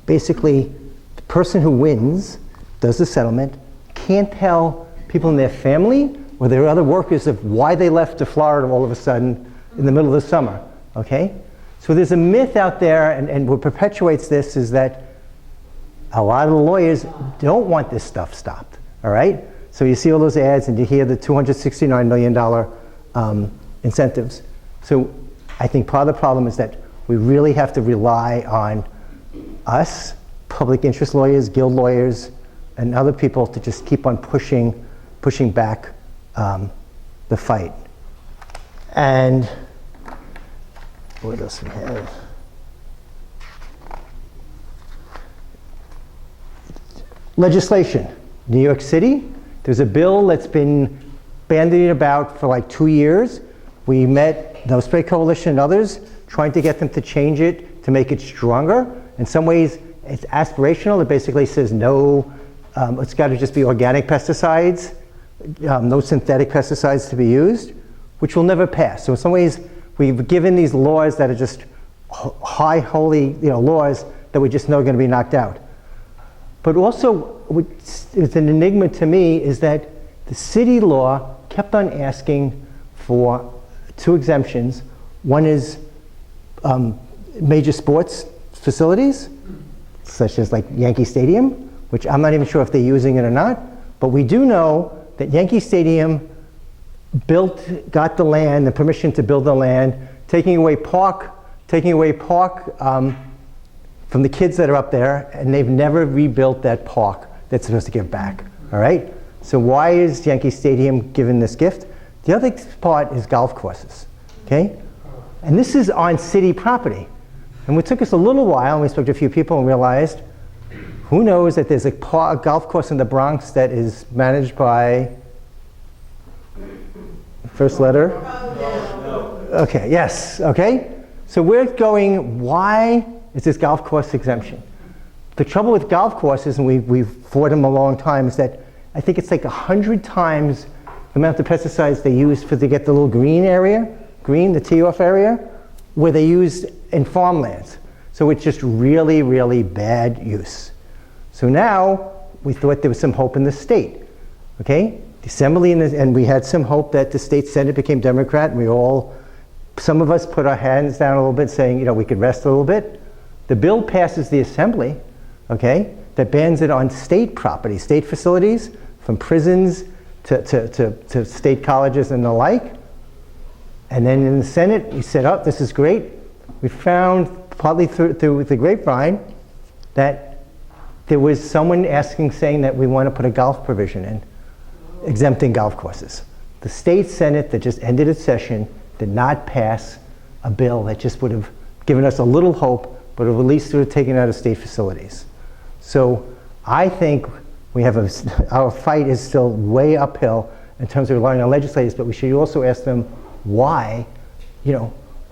basically, the person who wins, does the settlement, can't tell people in their family or their other workers of why they left to Florida all of a sudden in the middle of the summer, okay? So there's a myth out there, and what perpetuates this is that a lot of the lawyers don't want this stuff stopped, all right? So you see all those ads and you hear the $269 million incentives. So I think part of the problem is that we really have to rely on us, public interest lawyers, guild lawyers, and other people to just keep on pushing back the fight. And what else do we have? Legislation. New York City, there's a bill that's been bandied about for like 2 years. We met No Spray Coalition and others trying to get them to change it, to make it stronger. In some ways, it's aspirational. It basically says no, it's got to just be organic pesticides, no synthetic pesticides to be used, which will never pass. So in some ways, we've given these laws that are just high, holy laws that we just know are going to be knocked out. But also, it's an enigma to me is that the city law kept on asking for 2 exemptions. One is major sports facilities, such as like Yankee Stadium, which I'm not even sure if they're using it or not, but we do know that Yankee Stadium got the land, the permission to build the land, taking away park from the kids that are up there, and they've never rebuilt that park that's supposed to give back, all right? So why is Yankee Stadium given this gift? The other part is golf courses, okay? And this is on city property. And it took us a little while, and we spoke to a few people and realized, who knows that there's a golf course in the Bronx that is managed by, first letter? Okay, yes, okay? So we're going, why is this golf course exemption? The trouble with golf courses, and we've fought them a long time, is that I think it's like 100 times the amount of pesticides they use to get the little green area, the tee-off area, where they use in farmlands. So it's just really, really bad use. So now we thought there was some hope in the state, okay? The Assembly and we had some hope that the state Senate became Democrat, and some of us put our hands down a little bit saying, we could rest a little bit. The bill passes the Assembly, okay, that bans it on state property, state facilities, from prisons to state colleges and the like. And then in the Senate, we said, oh, this is great. We found, partly through the grapevine, that there was someone saying that we want to put a golf provision in, exempting golf courses. The state Senate that just ended its session did not pass a bill that just would have given us a little hope, but at least would have taken out of state facilities. So I think our fight is still way uphill in terms of relying on legislators, but we should also ask them why,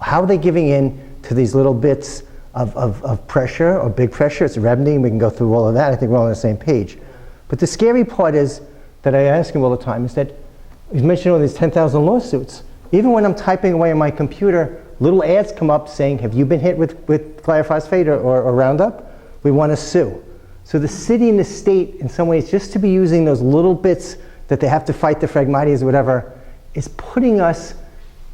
how are they giving in to these little bits of pressure or big pressure? It's remedy, we can go through all of that. I think we're all on the same page. But the scary part is that I ask him all the time is that he's mentioning all these 10,000 lawsuits. Even when I'm typing away on my computer, little ads come up saying, have you been hit with glyphosate or Roundup? We want to sue. So the city and the state, in some ways, just to be using those little bits that they have to fight the Phragmites or whatever, is putting us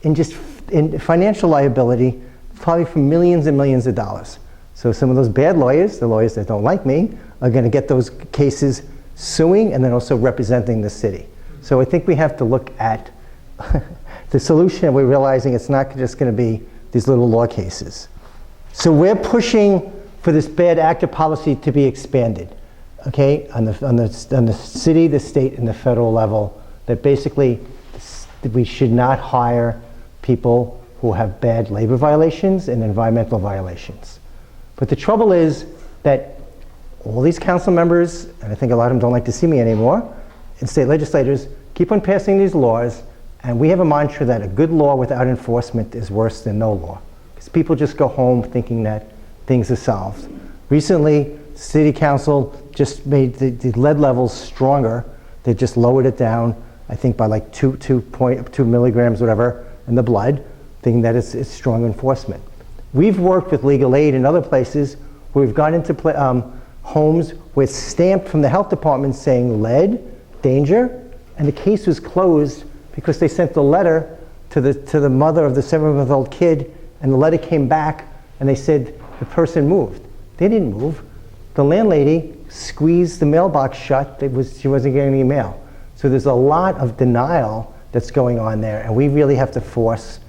in financial liability, probably for millions and millions of dollars. So some of those bad lawyers, the lawyers that don't like me, are going to get those cases suing and then also representing the city. So I think we have to look at the solution, and we're realizing it's not just going to be these little law cases. So we're pushing for this bad actor policy to be expanded, okay, on the city, the state, and the federal level, that basically we should not hire people who have bad labor violations and environmental violations. But the trouble is that all these council members, and I think a lot of them don't like to see me anymore, and state legislators keep on passing these laws, and we have a mantra that a good law without enforcement is worse than no law. Because people just go home thinking that things are solved. Recently, City Council just made the lead levels stronger. They just lowered it down, I think by like 2 milligrams, whatever, in the blood, thinking that it's strong enforcement. We've worked with legal aid in other places where we've gone into homes with stamped from the health department saying lead, danger, and the case was closed because they sent the letter to the mother of the 7-month-old kid, and the letter came back and they said the person moved. They didn't move. The landlady squeezed the mailbox shut. She wasn't getting any mail. So there's a lot of denial that's going on there, and we really have to force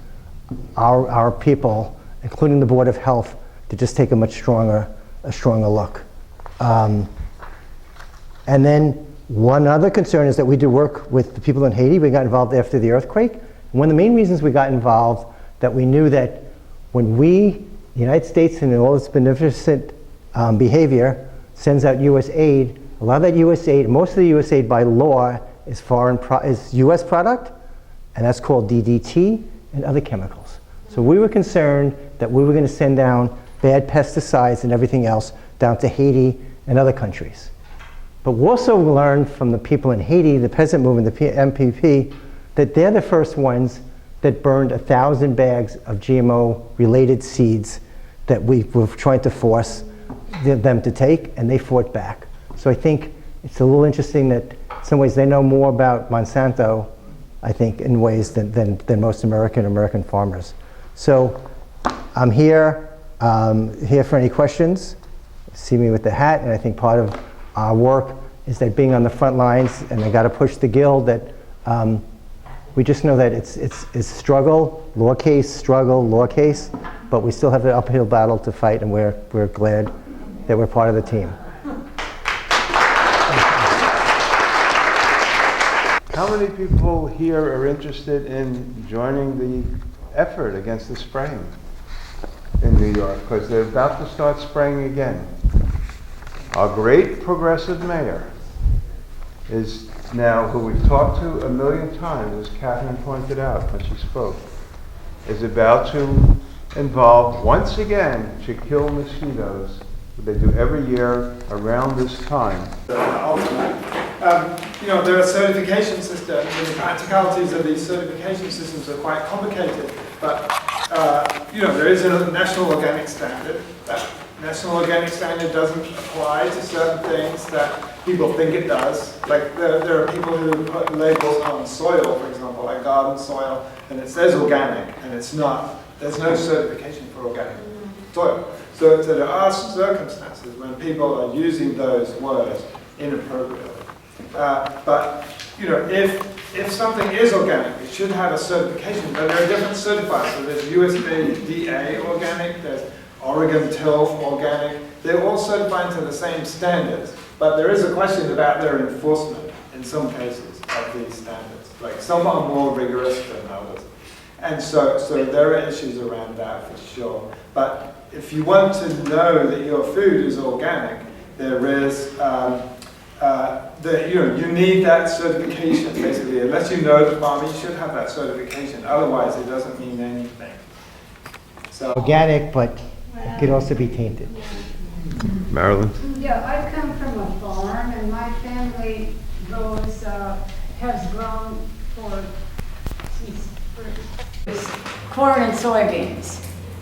our people, including the Board of Health, to just take a much stronger look. And then one other concern is that we do work with the people in Haiti. We got involved after the earthquake. One of the main reasons we got involved, that we knew that when the United States and all its beneficent behavior sends out U.S. aid, a lot of that U.S. aid, most of the U.S. aid by law is is U.S. product, and that's called DDT and other chemicals. So we were concerned that we were going to send down bad pesticides and everything else down to Haiti and other countries. But we also learned from the people in Haiti, the peasant movement, the MPP, that they're the first ones that burned 1,000 bags of GMO-related seeds that we were trying to force them to take, and they fought back. So I think it's a little interesting that in some ways they know more about Monsanto, I think, in ways than most American farmers. So I'm here for any questions. See me with the hat, and I think part of our work is that being on the front lines, and I got to push the guild, that we just know that it's struggle, law case, but we still have an uphill battle to fight, and we're glad that we're part of the team. How many people here are interested in joining the effort against the spraying in New York? Because they're about to start spraying again. Our great progressive mayor is now, who we've talked to 1 million times, as Cathryn pointed out when she spoke, is about to involve, once again, to kill mosquitoes. They do every year around this time. There are certification systems, and the practicalities of these certification systems are quite complicated. But there is a national organic standard. That national organic standard doesn't apply to certain things that people think it does. Like there are people who put labels on soil, for example, like garden soil, and it says organic, and it's not. There's no certification for organic soil. So there are circumstances when people are using those words inappropriately. But if something is organic, it should have a certification. But there are different certifiers. So there's USDA organic, there's Oregon TILF organic. They're all certified to the same standards. But there is a question about their enforcement in some cases of these standards. Like some are more rigorous than others. And so there are issues around that for sure. But if you want to know that your food is organic, there is you need that certification basically. Unless you know the farmer, you should have that certification. Otherwise, it doesn't mean anything. So organic, but it could also be tainted. Marilyn? Yeah, I come from a farm, and my family has grown for corn and soybeans.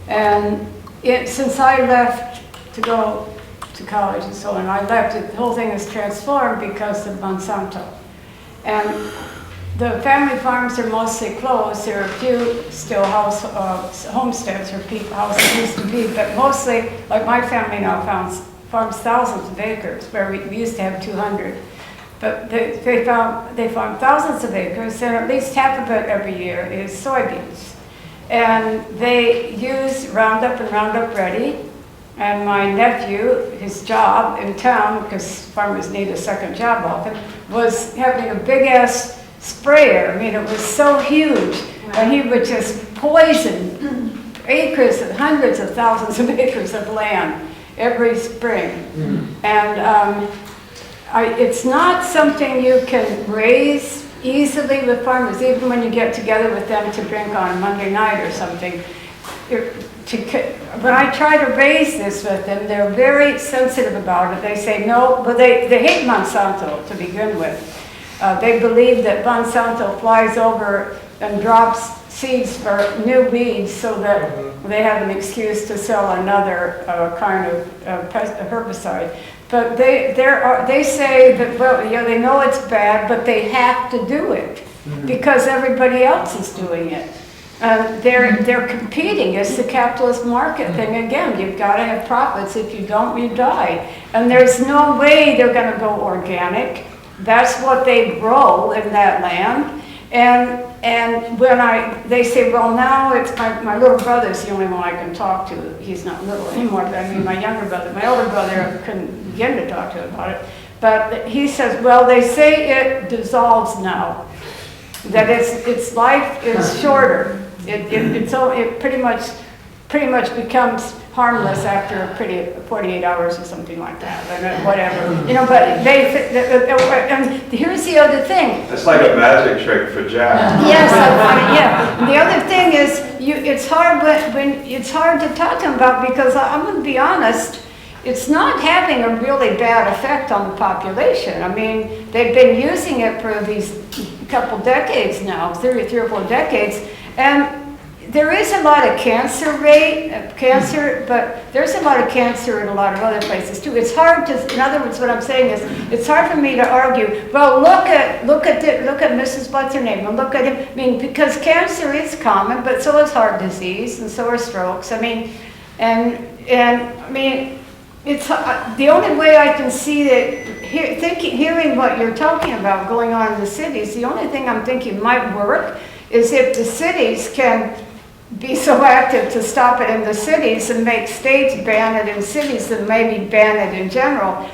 And since I left to go to college and so on, I left it, the whole thing has transformed because of Monsanto. And the family farms are mostly closed. There are a few still homesteads or houses used to be, but mostly, like my family now farms thousands of acres, where we used to have 200. But they farm thousands of acres, and at least half of it every year is soybeans. And they use Roundup and Roundup Ready. And my nephew, his job in town, because farmers need a second job often, was having a big-ass sprayer. I mean, it was so huge and he would just poison acres, hundreds of thousands of acres of land every spring. And it's not something you can raise easily with farmers, even when you get together with them to drink on Monday night or something. When I try to raise this with them, they're very sensitive about it. They say no, but they hate Monsanto to begin with. They believe that Monsanto flies over and drops seeds for new weeds so that they have an excuse to sell another kind of herbicide. But they say that, well, yeah, they know it's bad, but they have to do it because everybody else is doing it. They're competing. It's the capitalist market thing again. You've got to have profits. If you don't, you die. And there's no way they're going to go organic. That's what they grow in that land. And when they say, well, now it's my little brother's the only one I can talk to. He's not little anymore, but I mean my younger brother. My older brother I couldn't begin to talk to about it. But he says, well, they say it dissolves now. That its life is shorter. It pretty much becomes harmless after 48 hours or something like that, or whatever. But and here's the other thing. It's like a magic trick for Jack. Yes, yeah. And the other thing is, it's hard when it's hard to talk to them about, because I'm going to be honest. It's not having a really bad effect on the population. I mean, they've been using it for these couple decades now, three or four decades, and there is a lot of cancer, but there's a lot of cancer in a lot of other places too. It's hard to, in other words, what I'm saying is, it's hard for me to argue, well, look at Mrs. What's her name, and look at him. I mean, because cancer is common, but so is heart disease, and so are strokes. I mean, and I mean, it's the only way I can see that, hearing what you're talking about going on in the cities, the only thing I'm thinking might work is if the cities can be so active to stop it in the cities and make states ban it in cities and maybe ban it in general.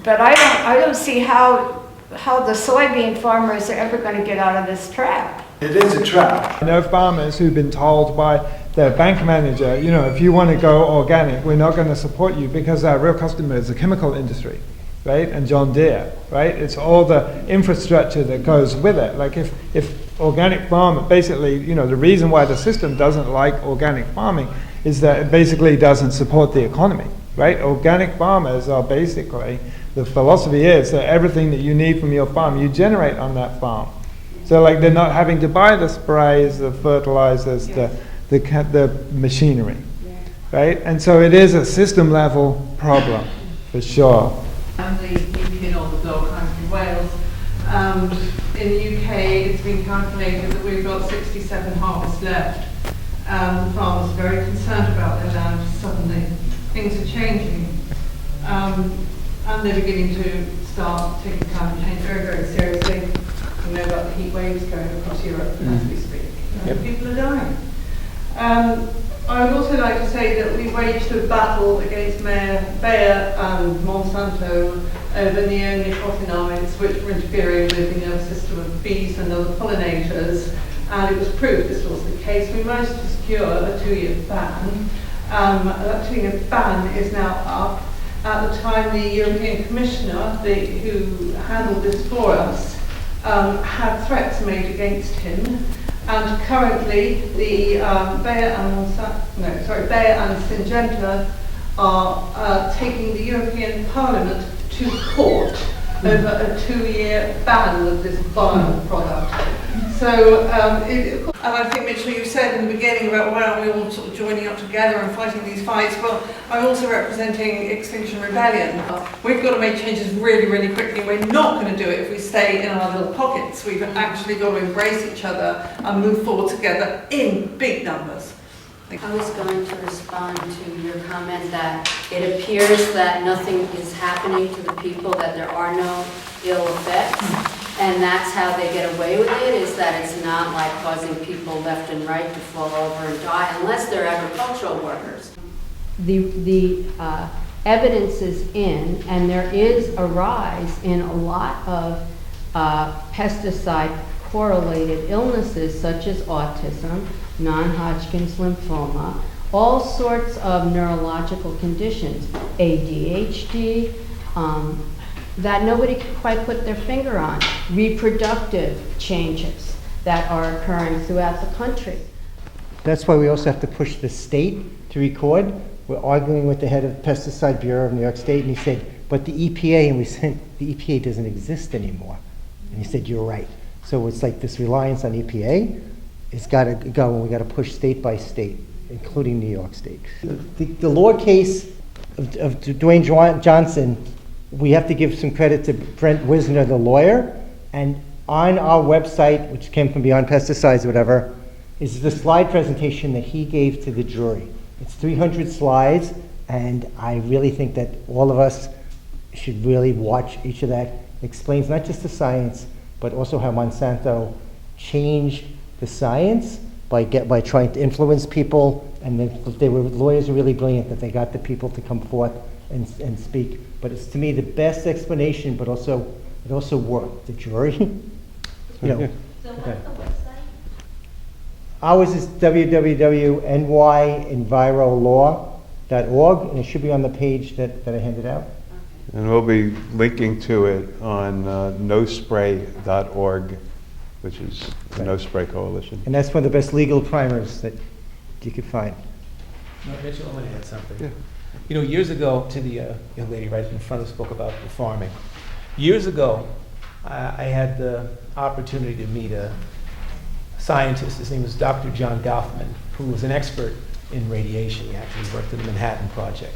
But I don't see how the soybean farmers are ever going to get out of this trap. It is a trap. I know farmers who've been told by their bank manager, if you want to go organic, we're not going to support you because our real customer is the chemical industry, right? And John Deere, right? It's all the infrastructure that goes with it. Like if organic farm, basically, the reason why the system doesn't like organic farming is that it basically doesn't support the economy, right? Organic farmers are basically, the philosophy is that everything that you need from your farm, you generate on that farm. So like they're not having to buy the sprays, the fertilizers, the machinery, right? And so it is a system level problem, for sure. I'm the EP on the block, I'm from Wales. In the UK, it's been calculated that we've got 67 harvests left. The farmers are very concerned about their land. Suddenly, things are changing. And they're beginning to start taking climate change very, very seriously. You know about the heat waves going across Europe as we speak. People are dying. I would also like to say that we waged a battle against Bayer and Monsanto over neonicotinoids, which were interfering with the nervous system of bees and other pollinators, and it was proved this was the case. We managed to secure a 2-year ban. That 2-year ban is now up. At the time, the European Commissioner, who handled this for us, had threats made against him. And currently, the Bayer and Syngenta are taking the European Parliament to court over a 2-year ban of this vile product. So, and I think, Mitchell, you said in the beginning about why aren't we all sort of joining up together and fighting these fights? Well, I'm also representing Extinction Rebellion. We've got to make changes really, really quickly. We're not going to do it if we stay in our little pockets. We've actually got to embrace each other and move forward together in big numbers. I was going to respond to your comment that it appears that nothing is happening to the people, that there are no ill effects. And that's how they get away with it, is that it's not like causing people left and right to fall over and die, unless they're agricultural workers. The evidence is in, and there is a rise in a lot of pesticide correlated illnesses such as autism, non-Hodgkin's lymphoma, all sorts of neurological conditions, ADHD, that nobody can quite put their finger on, reproductive changes that are occurring throughout the country. That's why we also have to push the state to record. We're arguing with the head of the Pesticide Bureau of New York State, and he said, but the EPA, and we said, the EPA doesn't exist anymore. And he said, you're right. So it's like this reliance on EPA, it's got to go, and we got to push state by state, including New York State. The law case of Dwayne Johnson, we have to give some credit to Brent Wisner, the lawyer, and on our website, which came from Beyond Pesticides or whatever, is the slide presentation that he gave to the jury. It's 300 slides, and I really think that all of us should really watch each of that. It explains not just the science, but also how Monsanto changed the science by trying to influence people, and lawyers are really brilliant that they got the people to come forth and speak. But it's, to me, the best explanation, but also it also worked. The jury, So what's the website? Ours is www.nyenvirolaw.org, and it should be on the page that I handed out. And we'll be linking to it on nospray.org, which is the No Spray Coalition. And that's one of the best legal primers that you could find. No, Mitchell, I want to add something. Yeah. You know, years ago, to the young lady right in front who spoke about the farming, years ago, I had the opportunity to meet a scientist. His name was Dr. John Goffman, who was an expert in radiation. He actually worked at the Manhattan Project.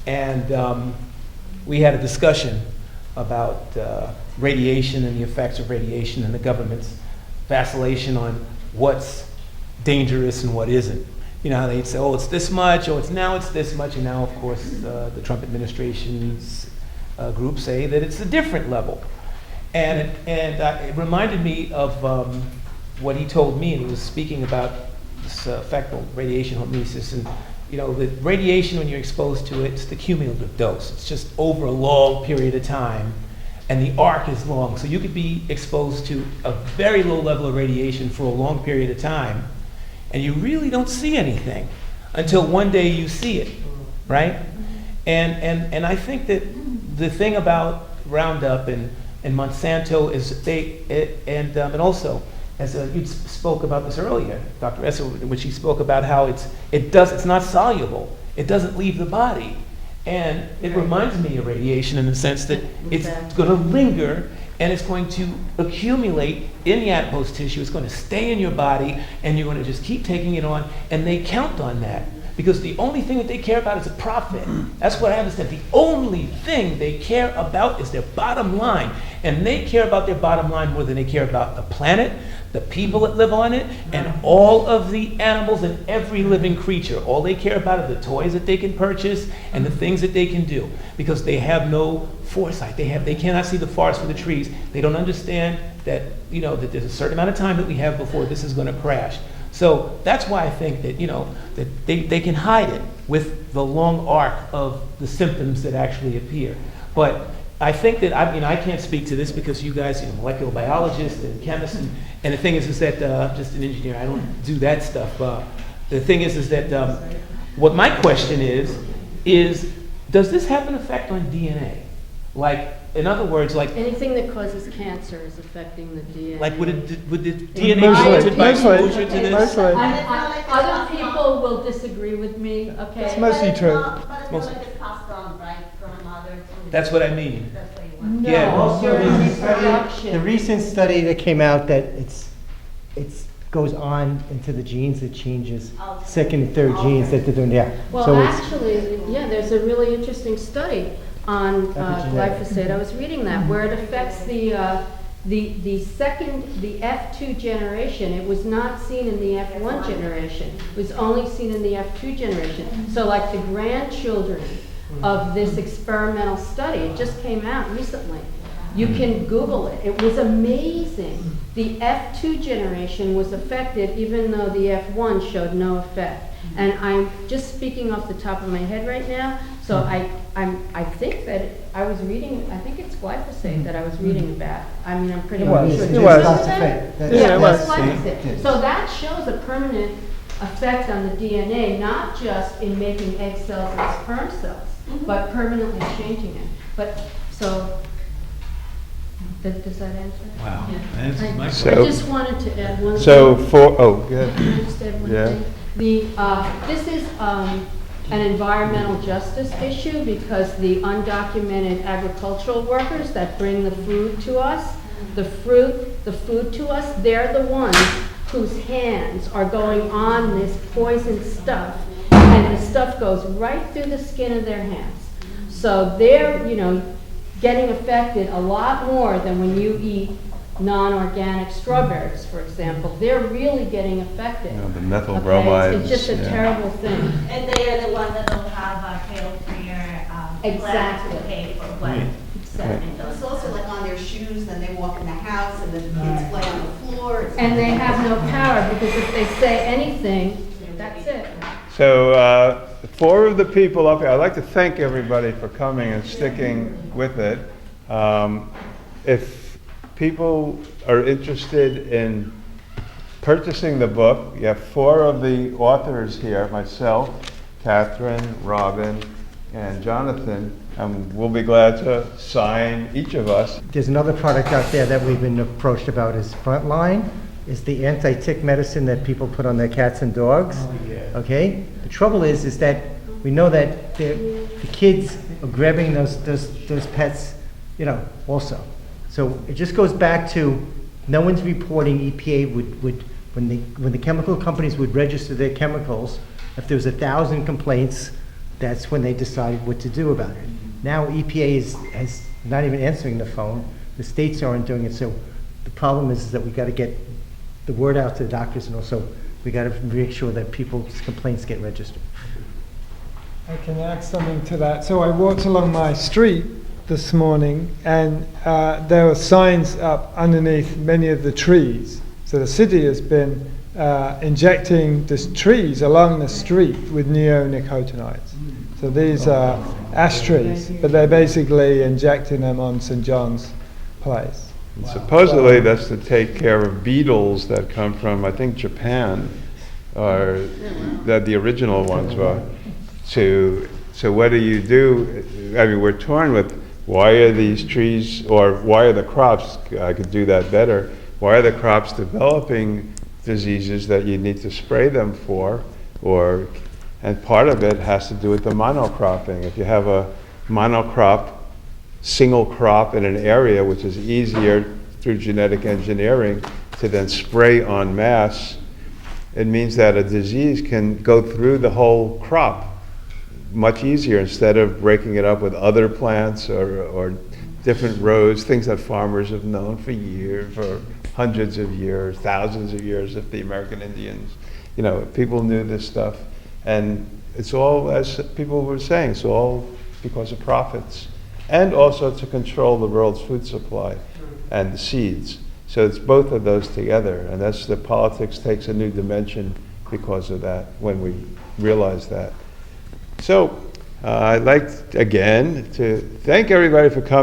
And we had a discussion about radiation and the effects of radiation and the government's vacillation on what's dangerous and what isn't. You know how they'd say, oh, it's this much, oh, it's this much, and now, of course, the Trump administration's groups say that it's a different level. And it reminded me of what he told me, and he was speaking about this effect on radiation hormesis. And you know, the radiation, when you're exposed to it, it's the cumulative dose. It's just over a long period of time, and the arc is long. So you could be exposed to a very low level of radiation for a long period of time, and you really don't see anything until one day you see it, right? And I think that the thing about Roundup and Monsanto is and also, as you spoke about this earlier, Dr. Esser, which he spoke about how it's not soluble. It doesn't leave the body. And it reminds me of radiation in the sense that it's going to linger and it's going to accumulate in the adipose tissue. It's going to stay in your body, and you're going to just keep taking it on. And they count on that because the only thing that they care about is a profit. That's what I understand. The only thing they care about is their bottom line. And they care about their bottom line more than they care about the planet, the people that live on it, and all of the animals and every living creature. All they care about are the toys that they can purchase and the things that they can do, because they have no foresight. They cannot see the forest for the trees. They don't understand that, you know, that there's a certain amount of time that we have before this is going to crash. So that's why I think that, you know, that they can hide it with the long arc of the symptoms that actually appear. But I think that, I can't speak to this because you guys, molecular biologists and chemists, and the thing is that I'm just an engineer. I don't do that stuff. The thing is that what my question is does this have an effect on DNA? Like, in other words, like anything that causes cancer is affecting the DNA. Like, would the DNA be altered by exposure to this? Other people will disagree with me. Okay. It's mostly true. But it's like it's passed on, right, from mother to... That's what I mean. That's what you want. No, Yeah. Also, reproduction. the recent study that came out that it goes on into the genes, it changes second and third genes that they're doing. Yeah. Well, So actually, there's a really interesting study on glyphosate. I was reading that, where it affects the F2 generation. It was not seen in the F1 generation. It was only seen in the F2 generation. So like the grandchildren of this experimental study, it just came out recently. You can Google it. It was amazing. The F2 generation was affected even though the F1 showed no effect. And I'm just speaking off the top of my head right now, so I think that I was reading, I think it's glyphosate that I was reading about. I mean, I'm pretty sure. It You was. remember that? Yeah, it was glyphosate. It is. So that shows a permanent effect on the DNA, not just in making egg cells and sperm cells, but permanently changing it. But, so, does that answer? Wow. Yeah. Answers my I question. just wanted to add one So thing. good. Can I just add one Yeah. thing? This is an environmental justice issue because the undocumented agricultural workers that bring the food to us, the food to us, they're the ones whose hands are going on this poison stuff, and the stuff goes right through the skin of their hands. So they're, getting affected a lot more than when you eat non-organic strawberries, for example. They're really getting affected. The methyl bromides. It's just a terrible thing. And they are the ones that don't have a fail-free Exactly. plan to pay for what. Exactly. It's also like on their shoes, then they walk in the house and the kids play on the floor. And they have no power because if they say anything, that's it. So 4 of the people up here, I'd like to thank everybody for coming and sticking with it. If people are interested in purchasing the book, you have 4 of the authors here, myself, Cathryn, Robin, and Jonathan, and we'll be glad to sign each of us. There's another product out there that we've been approached about is Frontline. Is the anti-tick medicine that people put on their cats and dogs. Okay? The trouble is that we know that the kids are grabbing those pets, also. So it just goes back to no one's reporting. EPA would when the chemical companies would register their chemicals, if there was 1,000 complaints, that's when they decided what to do about it. Now EPA is not even answering the phone. The states aren't doing it. So the problem is that we got to get the word out to the doctors, and also we got to make sure that people's complaints get registered. I can add something to that. So I walked along my street this morning, and there were signs up underneath many of the trees. So the city has been injecting the trees along the street with neonicotinoids. So these are ash trees, but they're basically injecting them on St. John's Place. And supposedly that's to take care of beetles that come from, I think, Japan, or that the original ones were. So what do you do? I mean, we're torn with why are these trees, or why are the crops, I could do that better, why are the crops developing diseases that you need to spray them for, and part of it has to do with the monocropping. If you have a monocrop, single crop in an area, which is easier through genetic engineering to then spray en masse, it means that a disease can go through the whole crop much easier instead of breaking it up with other plants or different rows, things that farmers have known for years, for hundreds of years, thousands of years, if the American Indians, people knew this stuff. And it's all, as people were saying, it's all because of profits. And also to control the world's food supply and the seeds. So it's both of those together, and that's the politics takes a new dimension because of that, when we realize that. So I'd like, again, to thank everybody for coming.